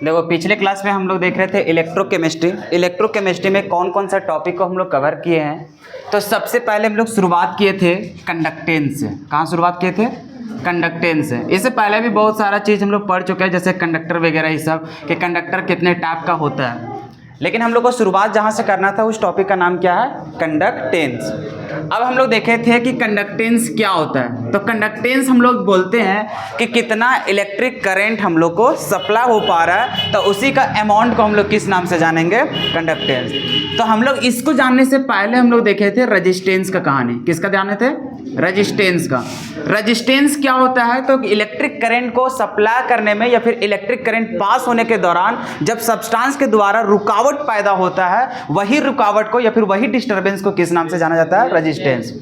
देखो पिछले क्लास में हम लोग देख रहे थे इलेक्ट्रोकेमिस्ट्री। इलेक्ट्रोकेमिस्ट्री में कौन कौन सा टॉपिक को हम लोग कवर किए हैं। तो सबसे पहले हम लोग शुरुआत किए थे कंडक्टेंस से। कहाँ शुरुआत किए थे? कंडक्टेंस से। इससे पहले भी बहुत सारा चीज़ हम लोग पढ़ चुके हैं, जैसे कंडक्टर वगैरह ये सब, कि कंडक्टर कितने टाइप का होता है। लेकिन हम लोग को शुरुआत जहाँ से करना था उस टॉपिक का नाम क्या है? कंडक्टेंस। अब हम लोग देखे थे कि कंडक्टेंस क्या होता है। तो कंडक्टेंस हम लोग बोलते हैं कि कितना इलेक्ट्रिक करंट हम लोग को सप्लाई हो पा रहा है, तो उसी का अमाउंट को हम लोग किस नाम से जानेंगे? कंडक्टेंस। तो हम लोग इसको जानने से पहले हम लोग देखे थे रजिस्टेंस का कहानी। किसका जाने थे? रजिस्टेंस का। रजिस्टेंस क्या होता है? तो इलेक्ट्रिक करंट को सप्लाई करने में या फिर इलेक्ट्रिक करंट पास होने के दौरान जब सब्सटेंस के द्वारा रुकावट पैदा होता है, वही रुकावट को या फिर वही डिस्टर्बेंस को किस नाम से जाना जाता है? रजिस्टेंस।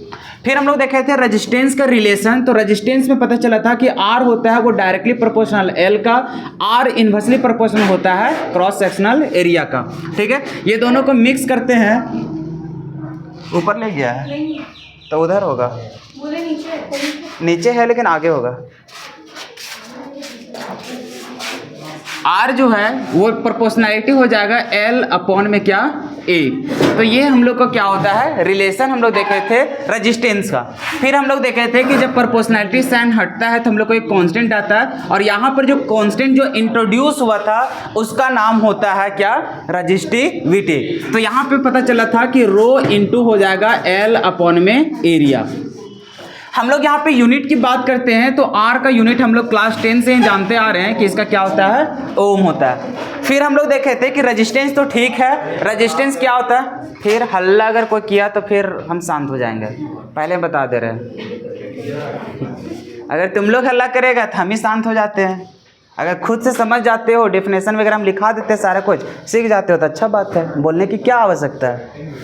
फिर हम लोग देखे थे रजिस्टेंस का रिलेशन। तो रजिस्टेंस में पता चला था कि आर होता है वो डायरेक्टली प्रोपोर्शनल एल का, आर इनवर्सली प्रोपोर्शनल होता है क्रॉस सेक्शनल एरिया का। ठीक है, ये दोनों को मिक्स करते हैं। ऊपर ले गया है तो उधर होगा, नीचे है लेकिन आगे होगा। आर जो है वो प्रोपोर्शनैलिटी हो जाएगा एल अपॉन में क्या? ए। तो ये हम लोग को क्या होता है? रिलेशन हम लोग देखे थे रजिस्टेंस का। फिर हम लोग देखे थे कि जब प्रोपोर्शनैलिटी साइन हटता है तो हम लोग को एक कांस्टेंट आता है, और यहाँ पर जो कांस्टेंट जो इंट्रोड्यूस हुआ था उसका नाम होता है क्या? रजिस्टिविटी। तो यहाँ पे पता चला था कि रो इंटू हो जाएगा एल अपॉन में एरिया। हम लोग यहाँ पे यूनिट की बात करते हैं तो आर का यूनिट हम लोग क्लास 10 से ही जानते आ रहे हैं कि इसका क्या होता है? ओम होता है। फिर हम लोग देखे थे कि रेजिस्टेंस तो ठीक है, रेजिस्टेंस क्या होता है? फिर हल्ला अगर कोई किया तो फिर हम शांत हो जाएंगे, पहले बता दे रहे हैं। अगर तुम लोग हल्ला करेगा तो हम ही शांत हो जाते हैं। अगर खुद से समझ जाते हो, डेफिनेशन वगैरह हम लिखा देते हैं, सारा कुछ सीख जाते हो तो अच्छा बात है, बोलने की क्या आवश्यकता है।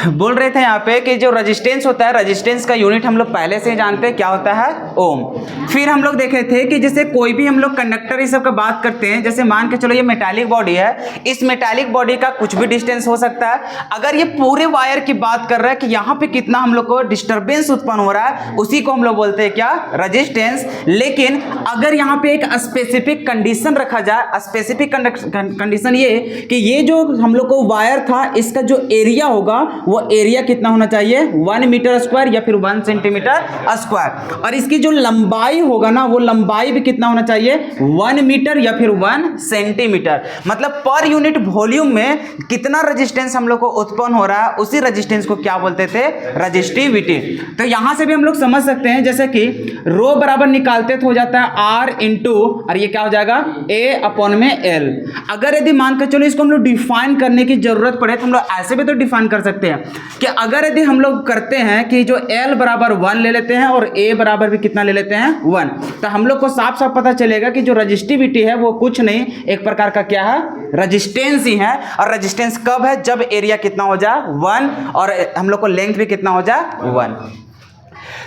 बोल रहे थे यहाँ पे कि जो रेजिस्टेंस होता है, रेजिस्टेंस का यूनिट हम लोग पहले से ही जानते हैं क्या होता है? ओम। फिर हम लोग देखे थे कि जैसे कोई भी हम लोग कंडक्टर इस सब का बात करते हैं, जैसे मान के चलो ये मेटालिक बॉडी है, इस मेटालिक बॉडी का कुछ भी डिस्टेंस हो सकता है। अगर ये पूरे वायर की बात कर रहा है कि यहाँ पे कितना हम लोग को डिस्टर्बेंस उत्पन्न हो रहा है, उसी को हम लोग बोलते हैं क्या? रेजिस्टेंस। लेकिन अगर यहाँ पे एक स्पेसिफिक कंडीशन रखा जाए, स्पेसिफिक कंडीशन ये कि ये जो हम लोग को वायर था इसका जो एरिया होगा वो एरिया कितना होना चाहिए? 1 मीटर स्क्वायर या फिर 1 सेंटीमीटर स्क्वायर। और इसकी जो लंबाई होगा ना, वो लंबाई भी कितना होना चाहिए? 1 मीटर या फिर 1 सेंटीमीटर। मतलब पर यूनिट वॉल्यूम में कितना रेजिस्टेंस हम लोग को उत्पन्न हो रहा है, उसी रेजिस्टेंस को क्या बोलते थे? रेजिस्टिविटी। तो यहां से भी हम लोग समझ सकते हैं, जैसे कि रो बराबर निकालते तो हो जाता है आर इंटू, और ये क्या हो जाएगा? ए अपॉन में एल। अगर यदि मान कर चलो इसको हम लोग डिफाइन करने की जरूरत पड़े तो हम लोग ऐसे भी तो डिफाइन कर सकते हैं कि अगर यदि हम लोग करते हैं कि जो L बराबर 1 ले लेते हैं और A बराबर भी कितना ले लेते हैं? 1, तो हम लोग को साफ साफ पता चलेगा कि जो रजिस्टिविटी है वो कुछ नहीं, एक प्रकार का क्या है? रेजिस्टेंस ही है। और रेजिस्टेंस कब है? जब एरिया कितना हो जाए? 1, और हम लोग को लेंथ भी कितना हो जाए? 1।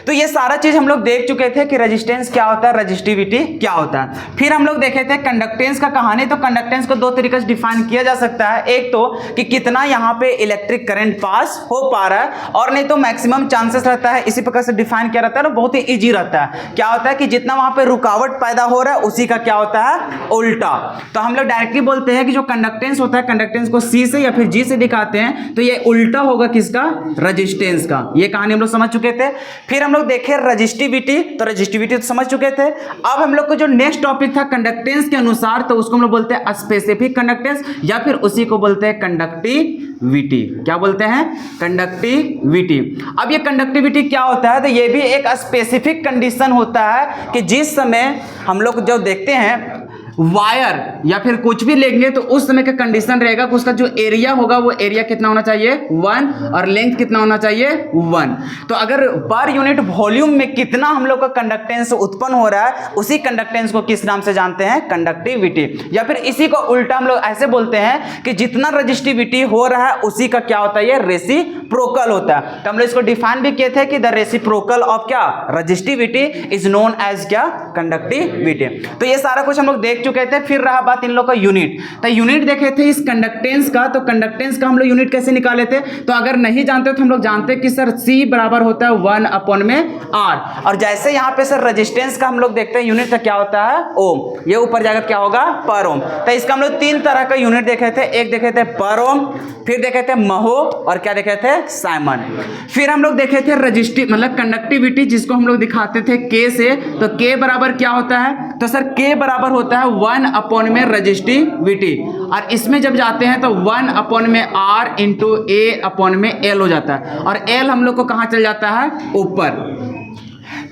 तो ये सारा चीज हम लोग देख चुके थे कि रेजिस्टेंस क्या होता है, रेजिस्टिविटी क्या होता है। फिर हम लोग देखे थे कंडक्टेंस का कहानी। तो कंडक्टेंस को दो तरीके से डिफाइन किया जा सकता है। एक तो कि कितना यहाँ पे इलेक्ट्रिक करंट पास हो पा रहा है, और नहीं तो मैक्सिमम चांसेस रहता है, इसी प्रकार से डिफाइन किया रहता है, बहुत ही इजी रहता है। क्या होता है कि जितना वहां पे रुकावट पैदा हो रहा है उसी का क्या होता है? उल्टा। तो हम लोग डायरेक्टली बोलते हैं कि जो कंडक्टेंस होता है, कंडक्टेंस को सी से या फिर जी से दिखाते हैं, तो ये उल्टा होगा किसका? रेजिस्टेंस का। ये कहानी हम लोग समझ चुके थे। फिर हम लोग देखे रजिस्टिविटी। तो रजिस्टिविटी तो समझ चुके थे। अब हम लोग को जो नेक्स्ट टॉपिक था कंडक्टेंस के अनुसार, तो उसको हम लोग बोलते हैं स्पेसिफिक कंडक्टेंस, या फिर उसी को बोलते हैं कंडक्टिविटी। क्या बोलते हैं? कंडक्टिविटी। अब ये कंडक्टिविटी क्या होता है? तो ये भी एक स्पेसिफिक कंडीशन होता है कि जिस समय हम लोग जो देखते हैं वायर या फिर कुछ भी लेंगे तो उस समय का कंडीशन रहेगा कि उसका जो एरिया होगा वो एरिया कितना होना चाहिए? 1, और लेंथ कितना होना चाहिए? 1। तो अगर पर यूनिट वॉल्यूम में कितना हम लोग का कंडक्टेंस उत्पन्न हो रहा है, उसी कंडक्टेंस को किस नाम से जानते हैं? कंडक्टिविटी। या फिर इसी को उल्टा हम लोग ऐसे बोलते हैं कि जितना रजिस्टिविटी हो रहा है उसी का क्या होता है? ये रेसिप्रोकल होता है। तो हम लोग इसको डिफाइन भी किए थे कि द रेसिप्रोकल ऑफ क्या? रजिस्टिविटी इज नोन एज क्या? कंडक्टिविटी। तो ये सारा कुछ हम लोग देख देख चुके थे। फिर रहा बात इन लोग का यूनिट, तो यूनिट देखे थे इस कंडक्टेंस का, तो कंडक्टेंस का हम लोग यूनिट कैसे निकाले थे, तो अगर नहीं जानते तो हम लोग जानते हैं कि सर C बराबर होता है 1/R, और जैसे यहाँ पे सर रेजिस्टेंस का हम लोग देखते हैं यूनिट, तो क्या होता है ओम, ये ऊपर जाकर क्या होगा पर ओम। तो इसका हम लोग 3 तरह का यूनिट देखे थे, एक देखे थे पर ओम, फिर देखे थे महो, और क्या देखे थे साइमन। फिर हम लोग देखे थे रजिस्टिव मतलब कंडक्टिविटी, जिसको हम लोग दिखाते थे K से, तो K बराबर क्या होता है, तो सर K बराबर होता है 1 में रजिस्टिविटी, और इसमें जब जाते हैं तो 1 में R इंटू A में L हो जाता है, और L हम लोग को कहाँ चल जाता है ऊपर।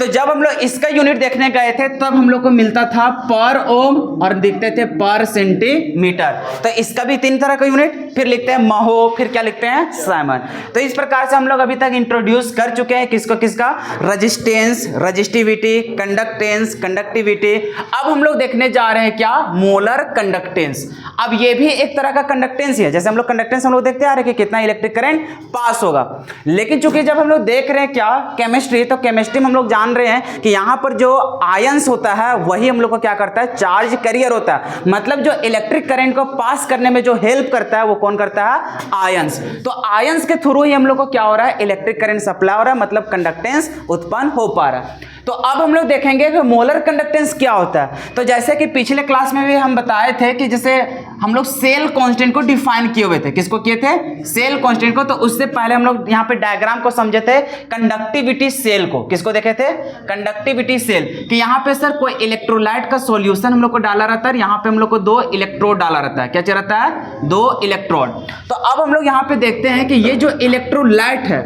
तो जब हम लोग इसका यूनिट देखने गए थे तब हम लोग को मिलता था पर ओम और दिखते थे पर सेंटीमीटर। तो इसका भी 3 तरह का यूनिट, फिर लिखते हैं महो, फिर क्या लिखते हैं साइमन। तो इस प्रकार से हम लोग अभी तक इंट्रोड्यूस कर चुके हैं किसको, किसका, रेजिस्टेंस, रजिस्टिविटी, कंडक्टेंस, कंडक्टिविटी। अब हम लोग देखने जा रहे हैं क्या, मोलर कंडक्टेंस। अब ये भी एक तरह का कंडक्टेंस ही है, जैसे हम लोग कंडक्टेंस हम लोग देखते आ रहे हैं कि कितना इलेक्ट्रिक करंट पास होगा, लेकिन चूंकि जब हम लोग देख रहे हैं क्या केमिस्ट्री, तो केमिस्ट्री में हम लोग जान रहे हैं कि यहां पर जो आयंस होता है वही हम लोग को क्या करता है, चार्ज कैरियर होता है, मतलब जो इलेक्ट्रिक करंट को पास करने में जो हेल्प करता है वो कौन करता है, आयंस। तो आयंस के थ्रू ही हम लोग को क्या हो रहा है, इलेक्ट्रिक करंट सप्लाई हो रहा है, मतलब कंडक्टेंस उत्पन्न हो पा रहा है। तो अब हम लोग देखेंगे कि मोलर कंडक्टेंस क्या होता है। तो जैसे कि पिछले क्लास में भी हम बताए थे कि जैसे हम लोग सेल कांस्टेंट को डिफाइन किए हुए थे, किसको किए थे, सेल कांस्टेंट को। तो उससे पहले हम लोग यहाँ पे डायग्राम को समझे थे कंडक्टिविटी सेल को, किसको देखे थे, कंडक्टिविटी सेल, कि यहाँ पे सर कोई इलेक्ट्रोलाइट का सॉल्यूशन हम लोग को डाला रहता है, यहाँ पे हम लोग को 2 इलेक्ट्रोड डाला रहता है, क्या चल रहता है, 2 इलेक्ट्रोड। तो अब हम लोग यहाँ पे देखते हैं कि ये जो इलेक्ट्रोलाइट है,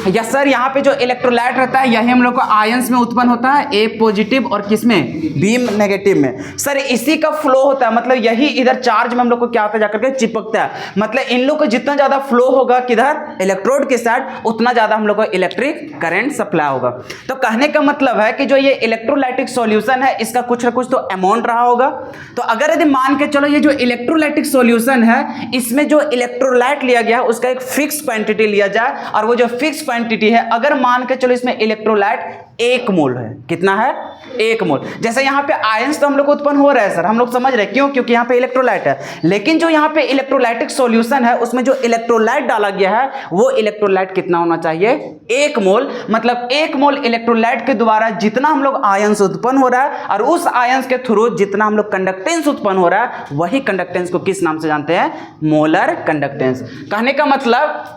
या सर यहाँ पे जो इलेक्ट्रोलाइट रहता है यही हम लोग को आयंस में उत्पन्न होता है, A पॉजिटिव और किसमें, B नेगेटिव में। सर इसी का फ्लो होता है, मतलब यही इधर चार्ज में हम लोग को क्या होता है, जाकर के चिपकता है, मतलब इन लोग को जितना ज्यादा फ्लो होगा किधर, इलेक्ट्रोड के साथ, उतना ज्यादा हम लोग को इलेक्ट्रिक करंट सप्लाई होगा। तो कहने का मतलब है कि जो ये इलेक्ट्रोलाइटिक सॉल्यूशन है इसका कुछ ना कुछ तो अमाउंट रहा होगा। तो अगर यदि मान के चलो ये जो इलेक्ट्रोलाइटिक सॉल्यूशन है इसमें जो इलेक्ट्रोलाइट लिया गया उसका एक फिक्स क्वांटिटी लिया जाए, और वो जो फिक्स क्वांटिटी है अगर मान के चलो इसमें इलेक्ट्रोलाइट 1 मोल है, कितना है, 1 मोल। जैसे यहाँ पे आयंस तो हम लोग को उत्पन्न हो रहा है सर, हम लोग समझ रहे हैं क्यों, क्योंकि यहाँ पे इलेक्ट्रोलाइट है, लेकिन जो यहाँ पे इलेक्ट्रोलाइटिक सॉल्यूशन है उसमें जो इलेक्ट्रोलाइट डाला गया है वो इलेक्ट्रोलाइट कितना होना चाहिए, 1 मोल। मतलब 1 मोल इलेक्ट्रोलाइट के द्वारा जितना हम लोग आयंस उत्पन्न हो रहा है और उस आयंस के थ्रू जितना हम लोग कंडक्टेंस उत्पन्न हो रहा है, वही कंडक्टेंस को किस नाम से जानते हैं, मोलर कंडक्टेंस। कहने का मतलब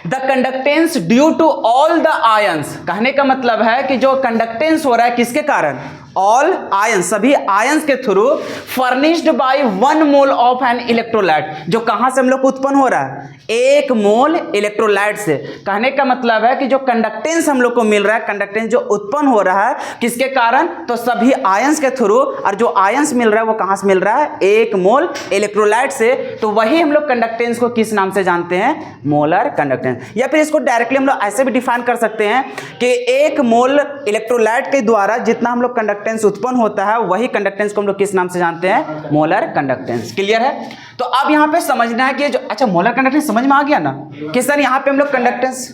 the conductance due to all the ions, कहने का मतलब है कि जो कंडक्टेंस हो रहा है किसके कारण, ऑल आयंस, सभी आयंस के through, furnished by 1 mole of an electrolyte, जो कहां से हम लोग उत्पन्न हो रहा है, 1 मोल इलेक्ट्रोलाइट से। कहने का मतलब है कि जो कंडक्टेंस हम लोग को मिल रहा है, कंडक्टेंस जो उत्पन्न हो रहा है किसके कारण, तो सभी आयंस के थ्रू, और जो आयंस मिल रहा है वो कहां से मिल रहा है, 1 मोल इलेक्ट्रोलाइट से। तो वही हम लोग कंडक्टेंस को किस नाम से जानते हैं, मोलर कंडक्टेंस। या फिर इसको डायरेक्टली हम लोग ऐसे भी डिफाइन कर सकते हैं कि 1 मोल इलेक्ट्रोलाइट के द्वारा जितना हम लोग कंडक्टेंस उत्पन्न होता है वही कंडक्टेंस को हम लोग किस नाम से जानते हैं, मोलर कंडक्टेंस। क्लियर है। तो अब यहां पे समझना है कि जो, अच्छा मोलर कंडक्टेंस समझ में आ गया ना कि सर यहां पे हम लोग कंडक्टेंस,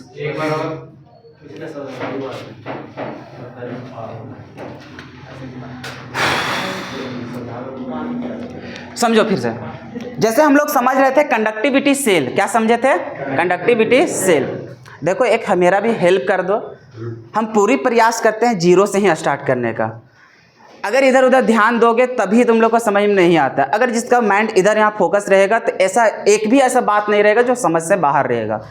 समझो फिर से, जैसे हम लोग समझ रहे थे कंडक्टिविटी सेल, क्या समझे थे, कंडक्टिविटी सेल। देखो एक मेरा भी हेल्प कर दो, हम पूरी प्रयास करते हैं जीरो से ही स्टार्ट करने का, अगर इधर उधर ध्यान दोगे तभी तुम लोग को समझ में नहीं आता। अगर जिसका माइंड इधर यहाँ फोकस रहेगा तो ऐसा एक भी ऐसा बात नहीं रहेगा जो समझ से बाहर रहेगा।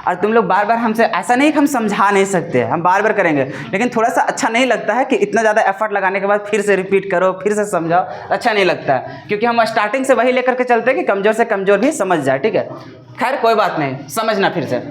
और तुम लोग बार बार हमसे, ऐसा नहीं कि हम समझा नहीं सकते, हम बार बार करेंगे, लेकिन थोड़ा सा अच्छा नहीं लगता है कि इतना ज़्यादा एफर्ट लगाने के बाद फिर से रिपीट करो, फिर से समझाओ, अच्छा नहीं लगता है, क्योंकि हम स्टार्टिंग से वही लेकर के चलते हैं कि कमज़ोर से कमज़ोर भी समझ जाए। ठीक है, खैर कोई बात नहीं, समझना फिर से।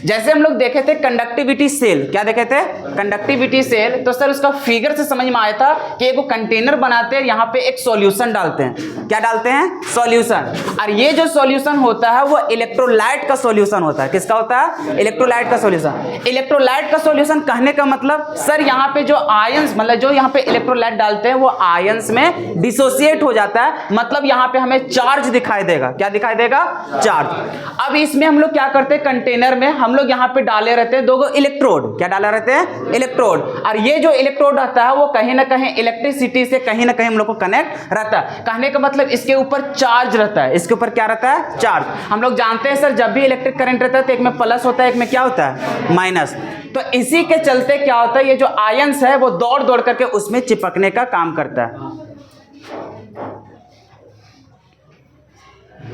जैसे हम लोग देखे थे कंडक्टिविटी सेल, क्या देखे थे, कंडक्टिविटी सेल, तो सर उसका फिगर से समझ में आया था कि एक कंटेनर बनाते हैं, यहाँ पे एक सॉल्यूशन डालते हैं, क्या डालते हैं, सॉल्यूशन, और ये जो सॉल्यूशन होता है वो इलेक्ट्रोलाइट का सॉल्यूशन होता है। किसका होता है, इलेक्ट्रोलाइट का सॉल्यूशन। इलेक्ट्रोलाइट का सॉल्यूशन कहने का मतलब सर यहाँ पे जो आयंस, मतलब जो यहाँ पे इलेक्ट्रोलाइट डालते हैं वो आयंस में डिसोसिएट हो जाता है, मतलब यहाँ पे हमें चार्ज दिखाई देगा, क्या दिखाई देगा, चार्ज। अब इसमें हम लोग क्या करते हैं, कंटेनर में हम हम लोग यहाँ पे डाले रहते हैं 2 इलेक्ट्रोड। क्या डाले रहते हैं? इलेक्ट्रोड। और ये जो इलेक्ट्रोड रहता है वो कहीं ना कहीं इलेक्ट्रिसिटी से कहीं ना कहीं हम लोग को कनेक्ट रहता है। कहने का मतलब इसके ऊपर चार्ज रहता है। इसके ऊपर क्या रहता है? चार्ज। हम लोग जानते हैं सर, जब भी इलेक्ट्रिक करंट रहता है तो एक में प्लस होता है, एक में क्या होता है? माइनस। तो इसी के चलते क्या होता है, ये जो आयंस है वो दौड़ दौड़ करके उसमें चिपकने का काम करता है।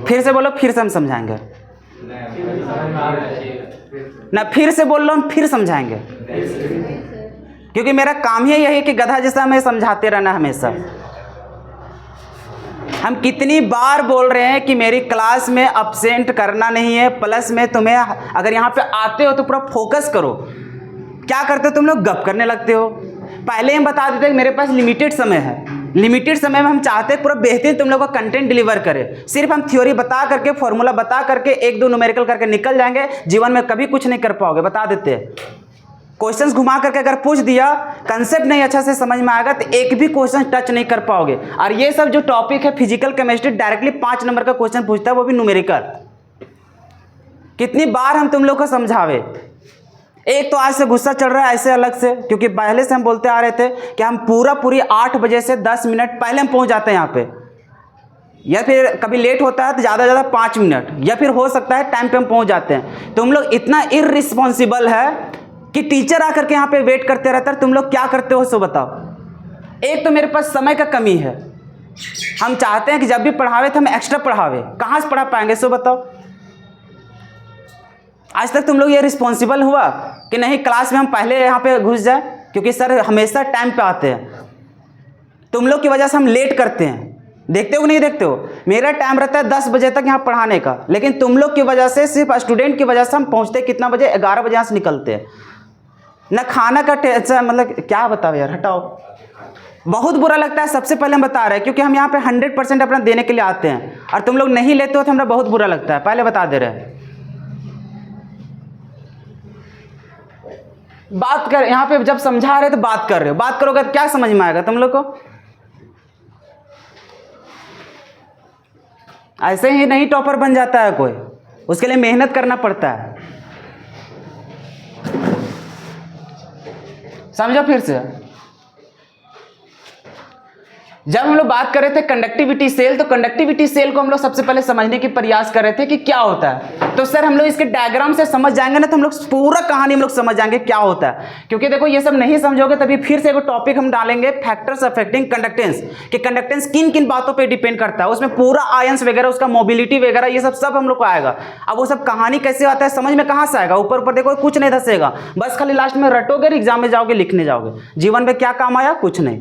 फिर से बोलो, फिर से हम समझाएंगे ना, फिर से बोल लो, हम फिर समझाएंगे, क्योंकि मेरा काम ही यही है कि गधा जैसा हमें समझाते रहना हमेशा। हम कितनी बार बोल रहे हैं कि मेरी क्लास में अब्सेंट करना नहीं है, प्लस में तुम्हें अगर यहाँ पे आते हो तो पूरा फोकस करो। क्या करते हो तुम लोग? गप करने लगते हो। पहले हम बता देते कि मेरे पास लिमिटेड समय है, लिमिटेड समय में हम चाहते हैं पूरा बेहतरीन तुम लोग को कंटेंट डिलीवर करें। सिर्फ हम थ्योरी बता करके, फॉर्मूला बता करके, 1-2 न्यूमेरिकल करके निकल जाएंगे, जीवन में कभी कुछ नहीं कर पाओगे। बता देते हैं, क्वेश्चंस घुमा करके अगर पूछ दिया, कंसेप्ट नहीं अच्छा से समझ में आएगा तो एक भी क्वेश्चन टच नहीं कर पाओगे। और ये सब जो टॉपिक है फिजिकल केमिस्ट्री, डायरेक्टली 5 नंबर का क्वेश्चन पूछता है, वो भी न्यूमेरिकल। कितनी बार हम तुम लोग को समझावे। एक तो आज से गुस्सा चल रहा है ऐसे अलग से, क्योंकि पहले से हम बोलते आ रहे थे कि हम पूरी 8 बजे से 10 मिनट पहले हम पहुंच जाते हैं यहाँ पे, या फिर कभी लेट होता है तो ज़्यादा से ज़्यादा 5 मिनट, या फिर हो सकता है टाइम पे हम पहुंच जाते हैं। तुम लोग इतना इररिस्पॉन्सिबल है कि टीचर आकर के यहाँ पे वेट करते रहता है, तुम लोग क्या करते हो सो बताओ। एक तो मेरे पास समय का कमी है, हम चाहते हैं कि जब भी पढ़ावे तो हम एक्स्ट्रा पढ़ावे, कहाँ से पढ़ा पाएंगे सो बताओ। आज तक तुम लोग ये रिस्पॉन्सिबल हुआ कि नहीं क्लास में हम पहले यहाँ पे घुस जाए, क्योंकि सर हमेशा टाइम पे आते हैं। तुम लोग की वजह से हम लेट करते हैं, देखते हो नहीं देखते हो? मेरा टाइम रहता है 10 बजे तक यहाँ पढ़ाने का, लेकिन तुम लोग की वजह से, सिर्फ स्टूडेंट की वजह से हम पहुँचते कितना बजे? 11 बजे यहाँ से निकलते हैं। ना खाना का टेंशन, मतलब क्या बताओ यार, हटाओ। बहुत बुरा लगता है, सबसे पहले हम बता रहे हैं, क्योंकि हम यहाँ पे 100% अपना देने के लिए आते हैं, और तुम लोग नहीं लेते हो तो हमें बहुत बुरा लगता है। पहले बता दे रहे हैं। बात कर, यहाँ पे जब समझा रहे तो बात कर रहे हो, बात करोगे तो क्या समझ में आएगा तुम लोग को? ऐसे ही नहीं टॉपर बन जाता है कोई, उसके लिए मेहनत करना पड़ता है। समझो फिर से। जब हम लोग बात कर रहे थे कंडक्टिविटी सेल, तो कंडक्टिविटी सेल को हम लोग सबसे पहले समझने की प्रयास कर रहे थे कि क्या होता है। तो सर हम लोग इसके डायग्राम से समझ जाएंगे ना, तो हम लोग पूरा कहानी हम लोग समझ जाएंगे क्या होता है। क्योंकि देखो ये सब नहीं समझोगे तभी फिर से एक टॉपिक हम डालेंगे, फैक्टर्स अफेक्टिंग कंडक्टेंस, कि कंडक्टेंस किन किन बातों पर डिपेंड करता है। उसमें पूरा आयंस वगैरह, उसका मोबिलिटी वगैरह, ये सब हम लोग को आएगा। अब वो सब कहानी कैसे आता है, समझ में कहाँ से आएगा? ऊपर ऊपर देखो कुछ नहीं धसेगा, बस खाली लास्ट में रटोगे, एग्जाम में जाओगे, लिखने जाओगे। जीवन में क्या काम आया? कुछ नहीं।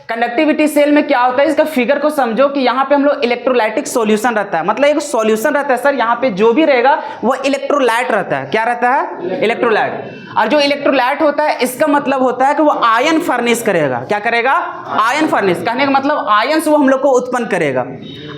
कंडक्टिविटी सेल में क्या होता है, इसका फिगर को समझो कि यहाँ पे हम लोग इलेक्ट्रोलाइटिक सॉल्यूशन रहता है, मतलब एक सॉल्यूशन रहता है सर, यहाँ पे जो भी रहेगा वो इलेक्ट्रोलाइट रहता है। क्या रहता है? इलेक्ट्रोलाइट। और जो इलेक्ट्रोलाइट होता है इसका मतलब होता है कि वो आयन फर्निश करेगा। क्या करेगा? Ion furnish. कहने का मतलब आयंस वो हम लोग को उत्पन्न करेगा।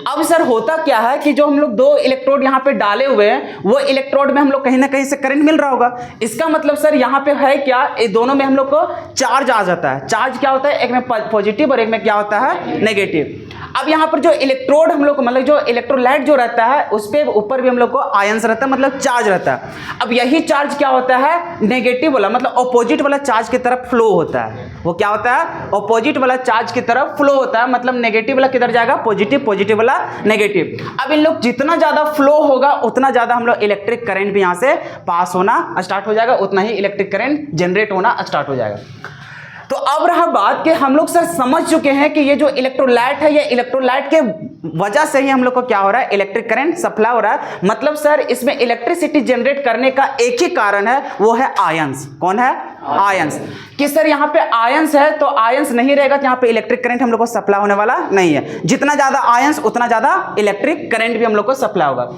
अब सर होता क्या है कि जो हम लोग 2 इलेक्ट्रोड यहाँ पे डाले हुए हैं, वो इलेक्ट्रोड में हम लोग कहीं ना कहीं से करंट मिल रहा होगा। इसका मतलब सर यहाँ पे है क्या, ये दोनों में हम लोग को चार्ज आ जाता है। चार्ज क्या होता है? एक में पॉजिटिव और एक में क्या होता है? नेगेटिव। अब यहाँ पर जो इलेक्ट्रोड हम लोग को, मतलब जो इलेक्ट्रोलाइट जो रहता है, उस पे ऊपर भी हम लोग को आयंस रहता है, मतलब चार्ज रहता है। अब यही चार्ज क्या होता है? नेगेटिव वाला, मतलब ऑपोजिट वाला चार्ज की तरफ फ्लो होता है। वो क्या होता है? ऑपोजिट वाला चार्ज की तरफ फ्लो होता है, मतलब नेगेटिव वाला किधर जाएगा? पॉजिटिव, पॉजिटिव वाला नेगेटिव। अब इन लोग जितना ज्यादा फ्लो होगा उतना ज्यादा हम लोग इलेक्ट्रिक करंट भी यहाँ से पास होना स्टार्ट हो जाएगा, उतना ही इलेक्ट्रिक करंट जनरेट होना स्टार्ट हो जाएगा। तो अब रहा बात कि हम लोग सर समझ चुके हैं कि ये जो इलेक्ट्रोलाइट है, ये इलेक्ट्रोलाइट के वजह से ही हम लोग को क्या हो रहा है? इलेक्ट्रिक करंट सप्लाई हो रहा है। मतलब सर इसमें इलेक्ट्रिसिटी जनरेट करने का एक ही कारण है, वो है आयंस। कौन है? आयंस। कि सर यहाँ पे आयंस है, तो आयंस नहीं रहेगा तो यहाँ पे इलेक्ट्रिक करंट हम लोग को सप्लाई होने वाला नहीं है। जितना ज्यादा आयंस उतना ज्यादा इलेक्ट्रिक करंट भी हम लोग को सप्लाई होगा।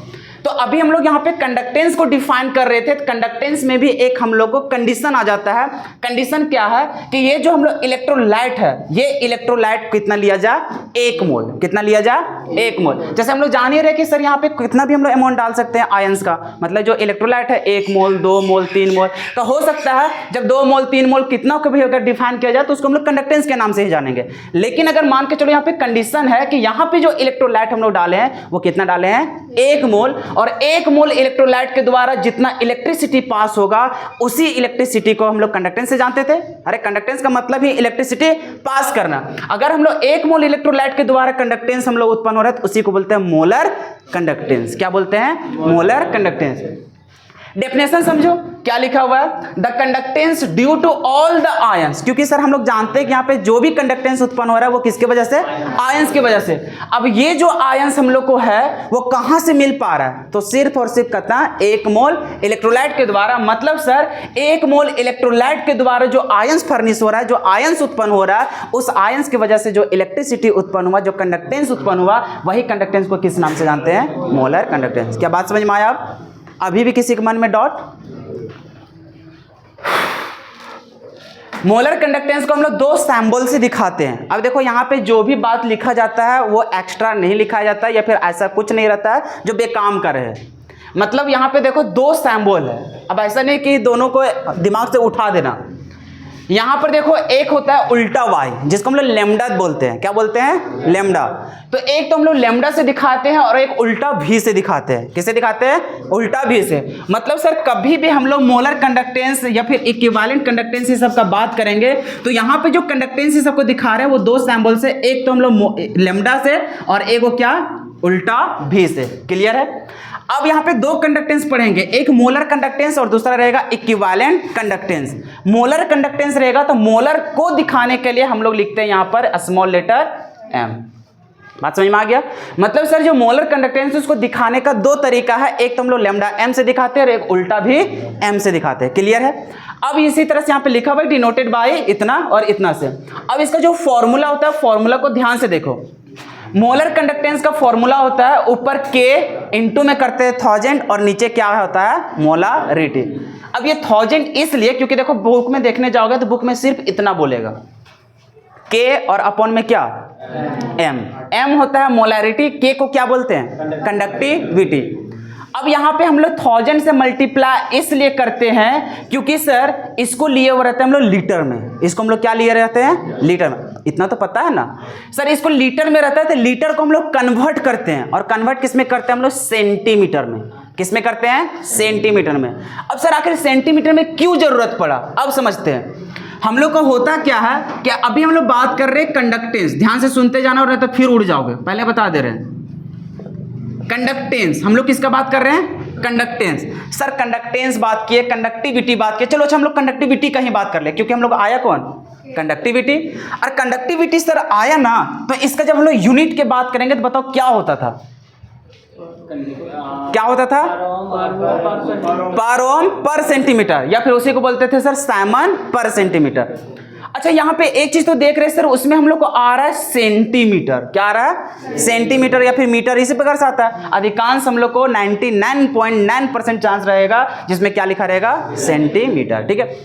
तो अभी हम लोग यहाँ पे कंडक्टेंस को डिफाइन कर रहे थे। कंडक्टेंस में भी एक हम लोग को कंडीशन आ जाता है। कंडीशन क्या है कि ये जो हम लोग इलेक्ट्रोलाइट है, ये इलेक्ट्रोलाइट कितना लिया जा, 1 मोल। कितना लिया जा, 1 मोल। जैसे हम लोग जान ही रहे कि सर यहाँ पे कितना भी हम लोग अमाउंट डाल सकते हैं आयंस का, मतलब जो इलेक्ट्रोलाइट है 1 मोल 2 मोल 3 मोल, तो हो सकता है जब 2 मोल 3 मोल कितना को भी अगर डिफाइन किया जाए तो उसको हम लोग कंडक्टेंस के नाम से ही जानेंगे। लेकिन अगर मान के चलो यहाँ पे कंडीशन है कि यहाँ पे जो इलेक्ट्रोलाइट हम लोग डाले हैं वो कितना डाले हैं, 1 मोल, और 1 मोल इलेक्ट्रोलाइट के द्वारा जितना इलेक्ट्रिसिटी पास होगा उसी इलेक्ट्रिसिटी को हम लोग कंडक्टेंस से जानते थे। अरे कंडक्टेंस का मतलब ही इलेक्ट्रिसिटी पास करना। अगर हम लोग 1 मोल इलेक्ट्रोलाइट के द्वारा कंडक्टेंस हम लोग उत्पन्न हो रहा है तो उसी को बोलते हैं मोलर कंडक्टेंस। क्या बोलते हैं, मोलर कंडक्टेंस। डेफिनेशन समझो क्या लिखा हुआ है, the conductance due to all the ions, क्योंकि सर हम लोग जानते हैं कि यहाँ पे जो भी कंडक्टेंस उत्पन्न हो रहा है वो किसके वजह से, आयंस की वजह से। अब ये जो आयंस हम लोग को है वो कहां से मिल पा रहा है, तो सिर्फ और सिर्फ कहता है 1 मोल इलेक्ट्रोलाइट के द्वारा। मतलब सर 1 मोल इलेक्ट्रोलाइट के द्वारा जो आयंस फर्निश हो रहा है, जो आयंस उत्पन्न हो रहा है, उस आयंस की वजह से जो इलेक्ट्रिसिटी उत्पन्न हुआ, जो कंडक्टेंस उत्पन्न हुआ, वही कंडक्टेंस को किस नाम से जानते हैं, मोलर कंडक्टेंस। क्या बात समझ में आया? आप अभी भी किसी के मन में डॉट? मोलर कंडक्टेंस को हम लोग 2 सिंबल से दिखाते हैं। अब देखो यहाँ पे जो भी बात लिखा जाता है वो एक्स्ट्रा नहीं लिखा जाता है, या फिर ऐसा कुछ नहीं रहता है जो बेकाम का रहे। मतलब यहाँ पे देखो 2 सिंबल है। अब ऐसा नहीं कि दोनों को दिमाग से उठा देना। यहाँ पर देखो एक होता है उल्टा वाई, जिसको हम लोग लेमडा बोलते हैं। क्या बोलते हैं, लेमडा। तो एक तो हम लोग लेमडा से दिखाते हैं और एक उल्टा भी से दिखाते हैं। किससे दिखाते हैं, उल्टा भी से। मतलब सर कभी भी हम लोग मोलर कंडक्टेंस या फिर इक्विवेलेंट कंडक्टेंस ये सब का बात करेंगे तो यहाँ पे जो कंडक्टेंस ये सबको दिखा रहे हैं वो 2 सिंबल से, एक तो हम लोग लेमडा से और एक वो क्या, उल्टा भी से। क्लियर है? अब यहाँ पे 2 कंडक्टेंस पढ़ेंगे, एक मोलर कंडक्टेंस और दूसरा रहेगा इक्विवेलेंट कंडक्टेंस। मोलर कंडक्टेंस रहेगा तो मोलर को दिखाने के लिए हम लोग लिखते हैं यहाँ पर स्मॉल लेटर m। बात समझ में आ गया? मतलब सर जो मोलर कंडक्टेंस है उसको दिखाने का 2 तरीका है, एक तो हम लोग लेमडा m से दिखाते हैं और एक उल्टा भी m से दिखाते हैं। क्लियर है? अब इसी तरह से यहाँ पे लिखा हुआ है डिनोटेड बाय इतना और इतना से। अब इसका जो फॉर्मूला होता है, फॉर्मूला को ध्यान से देखो। मोलर कंडक्टेंस का फॉर्मूला होता है ऊपर K इंटू में करते हैं 1000 और नीचे क्या होता है, मोलारिटी। अब ये 1000 इसलिए क्योंकि देखो बुक में देखने जाओगे तो बुक में सिर्फ इतना बोलेगा, K और अपॉन में क्या, M होता है मोलारिटी। K को क्या बोलते हैं, कंडक्टिविटी। अब यहाँ पे हम लोग 1000 से मल्टीप्लाई इसलिए करते हैं क्योंकि सर इसको लिए हुए रहते हैं हम लोग लीटर में। इसको हम लोग क्या लिए रहते हैं, लीटर में। इतना तो पता है ना सर, इसको लीटर में रहता है तो लीटर को हम लोग कन्वर्ट करते हैं, और कन्वर्ट किस में करते हैं हम लोग, सेंटीमीटर में। किस में करते हैं, सेंटीमीटर में। अब सर आखिर सेंटीमीटर में क्यों जरूरत पड़ा, अब समझते हैं। हम लोग का होता क्या है कि अभी हम लोग बात कर रहे हैं कंडक्टेंस, ध्यान से सुनते जाना और तो फिर उड़ जाओगे, पहले बता दे रहे हैं। कंडक्टेंस, हम लोग किसका बात कर रहे हैं, कंडक्टेंस। सर कंडक्टेंस बात किए, कंडक्टिविटी बात किए, चलो अच्छा हम लोग कंडक्टिविटी का ही बात कर ले, क्योंकि हम लोग आया कौन, कंडक्टिविटी। और कंडक्टिविटी सर आया ना, तो इसका जब हम लोग यूनिट के बात करेंगे तो बताओ क्या होता था, क्या होता था, पर ओम पर सेंटीमीटर, या फिर उसी को बोलते थे सर साइमन पर सेंटीमीटर। अच्छा यहाँ पे एक चीज तो देख रहे हैं सर, उसमें हम लोग को आ रहा है सेंटीमीटर। क्या आ रहा है, सेंटीमीटर या फिर मीटर, इसी प्रकार से आता है। अधिकांश हम लोग को 99.9% चांस रहेगा जिसमें क्या लिखा रहेगा, सेंटीमीटर। ठीक है,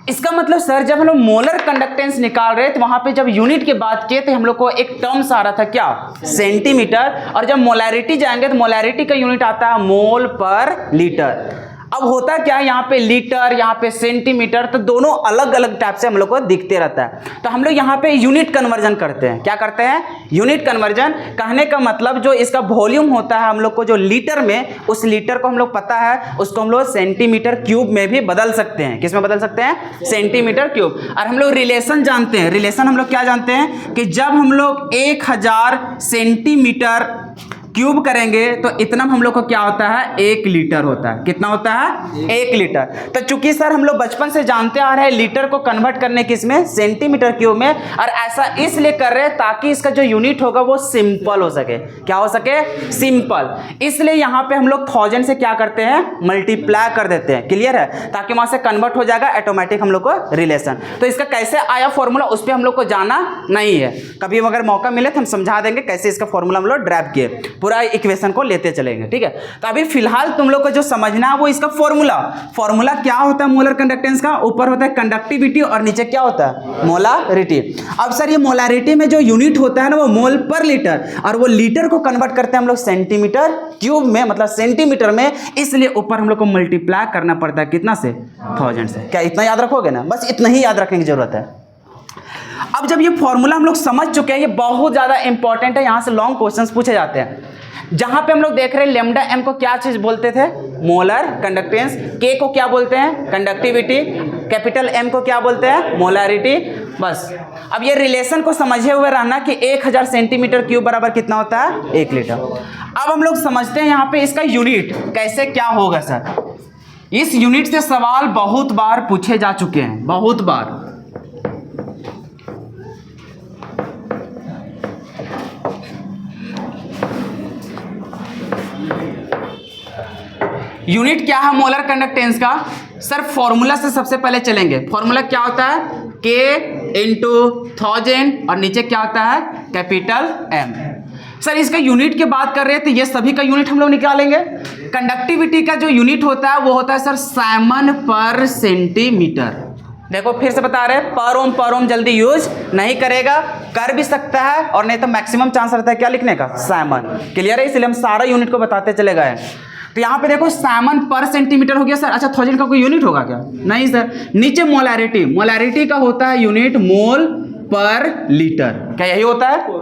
इसका मतलब सर जब हम लोग मोलर कंडक्टेंस निकाल रहे थे वहां पे जब यूनिट की बात किए थे हम लोग को एक टर्म्स आ रहा था क्या, सेंटीमीटर। और जब मोलैरिटी जाएंगे तो मोलैरिटी का यूनिट आता है मोल पर लीटर। अब होता क्या है, यहाँ पे लीटर, यहाँ पे सेंटीमीटर, तो दोनों अलग अलग टाइप से हम लोग को दिखते रहता है। तो हम लोग यहाँ पे यूनिट कन्वर्जन करते हैं। क्या करते हैं, यूनिट कन्वर्जन। कहने का मतलब जो इसका वॉल्यूम होता है हम लोग को जो लीटर में, उस लीटर को हम लोग पता है उसको हम लोग सेंटीमीटर क्यूब में भी बदल सकते हैं। किस में बदल सकते हैं, सेंटीमीटर क्यूब। और हम लोग रिलेशन जानते हैं, रिलेशन हम लोग क्या जानते हैं कि जब हम लोग 1000 सेंटीमीटर क्यूब करेंगे तो इतना हम लोग को क्या होता है, 1 लीटर होता है। कितना होता है, 1 लीटर। तो चूंकि सर हम लोग बचपन से जानते आ रहे हैं लीटर को कन्वर्ट करने किसमें, सेंटीमीटर क्यूब में, और ऐसा इसलिए कर रहे हैं ताकि इसका जो यूनिट होगा वो सिंपल हो सके। क्या हो सके, सिंपल। इसलिए यहाँ पे हम लोग 1000 से क्या करते हैं, मल्टीप्लाई कर देते हैं। क्लियर है, ताकि वहां से कन्वर्ट हो जाएगा ऑटोमेटिक हम लोग को रिलेशन। तो इसका कैसे आया फॉर्मूला उस पर हम लोग को जाना नहीं है, कभी अगर मौका मिले तो हम समझा देंगे कैसे इसका फॉर्मूला हम लोग ड्राइव किए। पूरा इक्वेशन को लेते चलेंगे, ठीक है। तो अभी फिलहाल तुम लोग को जो समझना है वो इसका फॉर्मूला क्या होता है मोलर कंडक्टेंस का, ऊपर होता है कंडक्टिविटी और नीचे क्या होता है मोलारिटी। अब सर ये मोलारिटी में जो यूनिट होता है ना वो मोल पर लीटर, और वो लीटर को कन्वर्ट करते हैं हम लोग सेंटीमीटर क्यूब में, मतलब सेंटीमीटर में, इसलिए ऊपर हम लोग को मल्टीप्लाई करना पड़ता है कितना से 1000 से। क्या इतना याद रखोगे ना, बस इतना ही याद रखने की जरूरत है। अब जब ये फॉर्मूला हम लोग समझ चुके हैं, ये बहुत ज्यादा इंपॉर्टेंट है, यहां से लॉन्ग क्वेश्चंस पूछे जाते हैं। जहां पे हम लोग देख रहे हैं लेमडा एम को क्या चीज बोलते थे, मोलर कंडक्टेंस, के को क्या बोलते हैं कंडक्टिविटी, कैपिटल एम को क्या बोलते हैं मोलारिटी। बस अब ये रिलेशन को समझे हुए रहना कि 1000 सेंटीमीटर क्यूब बराबर कितना होता है 1 लीटर। अब हम लोग समझते हैं यहाँ पे इसका यूनिट कैसे क्या होगा सर। इस यूनिट से सवाल बहुत बार पूछे जा चुके हैं, बहुत बार। यूनिट क्या है मोलर कंडक्टेंस का सर, फॉर्मूला से सबसे पहले चलेंगे। फॉर्मूला क्या होता है K इंटू 1000 और नीचे क्या होता है कैपिटल M। सर इसका यूनिट की बात कर रहे हैं तो ये सभी का यूनिट हम लोग निकालेंगे। कंडक्टिविटी का जो यूनिट होता है वो होता है सर साइमन पर सेंटीमीटर। देखो फिर से बता रहे हैं, पर ओम जल्दी यूज नहीं करेगा, कर भी सकता है और नहीं तो मैक्सिमम चांस रहता है क्या लिखने का साइमन। क्लियर है, इसलिए हम सारा यूनिट को बताते चले गए। तो यहाँ पे देखो साइमन पर सेंटीमीटर हो गया सर। अच्छा 1000 का कोई यूनिट होगा क्या, नहीं सर। नीचे मोलारिटी का होता है यूनिट मोल पर लीटर, क्या यही होता है।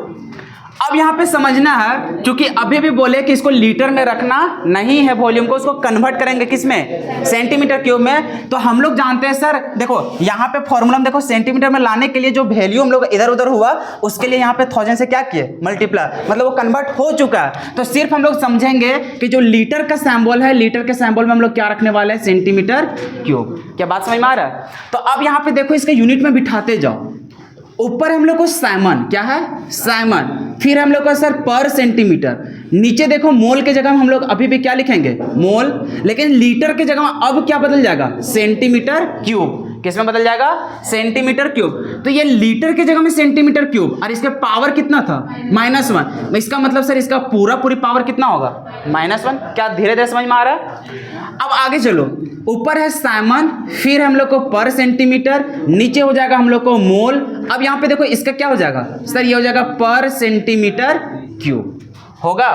अब यहाँ पे समझना है, क्योंकि अभी भी बोले कि इसको लीटर में रखना नहीं है वॉल्यूम को, उसको कन्वर्ट करेंगे किसमें सेंटीमीटर क्यूब में। तो हम लोग जानते हैं सर, देखो यहाँ पे फॉर्मूला में देखो सेंटीमीटर में लाने के लिए जो वैल्यू हम लोग इधर उधर हुआ उसके लिए यहाँ पे 1000 से क्या किए मल्टीप्लाई, मतलब वो कन्वर्ट हो चुका है। तो सिर्फ हम लोग समझेंगे कि जो लीटर का सैंबल है, लीटर के सैंबल में हम लोग क्या रखने वाले हैं सेंटीमीटर क्यूब। क्या बात समझ में आ रहा है। तो अब यहाँ पे देखो इसके यूनिट में बिठाते जाओ। ऊपर हम लोग को साइमन, क्या है साइमन, फिर हम लोग का सर पर सेंटीमीटर, नीचे देखो मोल के जगह में हम लोग अभी भी क्या लिखेंगे मोल, लेकिन लीटर के जगह में अब क्या बदल जाएगा सेंटीमीटर क्यूब। किसमें बदल जाएगा सेंटीमीटर क्यूब। तो ये लीटर के जगह में सेंटीमीटर क्यूब, और इसके पावर कितना था -1। इसका मतलब सर इसका पूरी पावर कितना होगा -1। क्या धीरे धीरे समझ में आ रहा है। अब आगे चलो, ऊपर है साइमन, फिर हम लोग को पर सेंटीमीटर, नीचे हो जाएगा हम लोग को मोल। अब यहाँ पे देखो इसका क्या हो जाएगा सर, ये हो जाएगा पर सेंटीमीटर क्यूब होगा।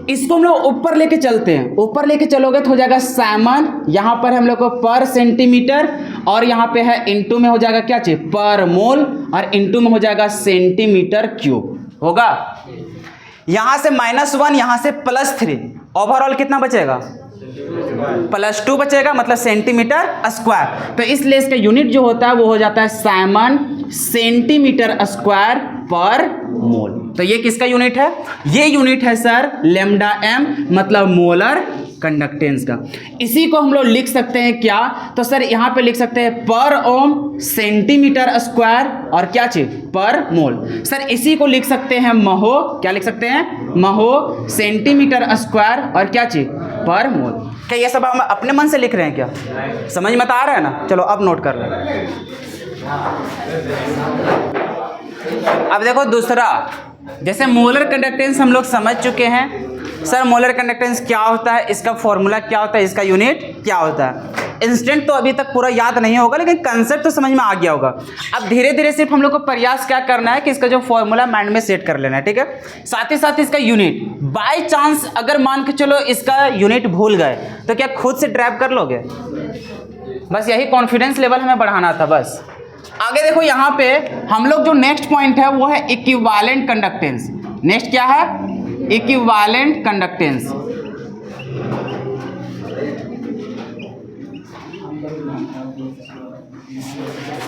इसको हम लोग ऊपर लेके चलते हैं, ऊपर लेके चलोगे तो हो जाएगा साइमन, यहाँ पर हम लोग को पर सेंटीमीटर, और यहाँ पे है इंटू में हो जाएगा क्या चाहिए पर मोल, और इंटू में हो जाएगा सेंटीमीटर क्यूब होगा। यहाँ से -1, यहाँ से +3, ओवरऑल कितना बचेगा +2 बचेगा, मतलब सेंटीमीटर स्क्वायर। तो इसलिए इसका यूनिट जो होता है वो हो जाता है साइमन सेंटीमीटर स्क्वायर पर मोल। तो ये किसका यूनिट है, ये यूनिट है सर लेमडा एम, मतलब मोलर कंडक्टेंस का। इसी को हम लोग लिख सकते हैं क्या, तो सर यहाँ पे लिख सकते हैं पर ओम सेंटीमीटर स्क्वायर और क्या चीज पर मोल। सर इसी को लिख सकते हैं महो, क्या लिख सकते हैं महो सेंटीमीटर स्क्वायर और क्या चीज पर मोल। क्या ये सब हम अपने मन से लिख रहे हैं, क्या समझ में आ रहा है ना। चलो अब नोट कर लें। अब देखो दूसरा, जैसे मोलर कंडक्टेंस हम लोग समझ चुके हैं सर, मोलर कंडक्टेंस क्या होता है, इसका फॉर्मूला क्या होता है, इसका यूनिट क्या होता है। इंस्टेंट तो अभी तक पूरा याद नहीं होगा, लेकिन कंसेप्ट तो समझ में आ गया होगा। अब धीरे धीरे सिर्फ हम लोग को प्रयास क्या करना है कि इसका जो फॉर्मूला माइंड में सेट कर लेना है, ठीक है। साथ ही साथ इसका यूनिट, बाय चांस अगर मान के चलो इसका यूनिट भूल गए तो क्या खुद से ड्राइव कर लोगे। बस यही कॉन्फिडेंस लेवल हमें बढ़ाना था बस। आगे देखो यहाँ पे हम लोग जो नेक्स्ट पॉइंट है वो है इक्विवेलेंट कंडक्टेंस। नेक्स्ट क्या है इक्विवेलेंट कंडक्टेंस।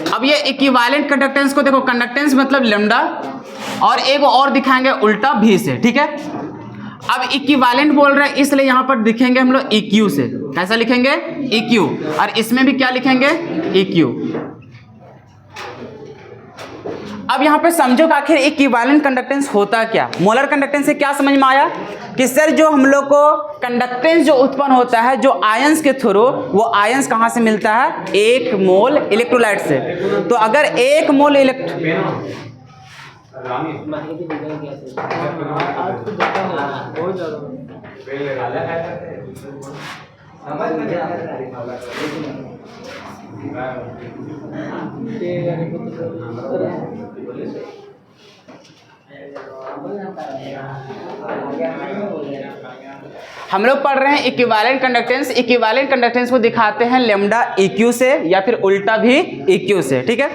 अब ये इक्विवेलेंट कंडक्टेंस को देखो, कंडक्टेंस मतलब लैम्डा, और एक और दिखाएंगे उल्टा भी से, ठीक है। अब इक्विवेलेंट बोल रहे हैं इसलिए यहां पर दिखेंगे हम लोग इक्यू से। कैसा लिखेंगे इक्यू, और इसमें भी क्या लिखेंगे इक्यू। अब यहां पे समझो कि आखिर इक्विवेलेंट कंडक्टेंस होता क्या। मोलर कंडक्टेंस से क्या समझ में आया कि सर जो हम लोग को कंडक्टेंस जो उत्पन्न होता है जो आयंस के थ्रू, वो आयंस कहां से मिलता है, 1 मोल इलेक्ट्रोलाइट से। तो अगर 1 मोल हम लोग पढ़ रहे हैं इक्विवेलेंट कंडक्टेंस। इक्विवेलेंट कंडक्टेंस को दिखाते हैं लैम्डा इक्यू से या फिर उल्टा भी इक्यू से, ठीक है।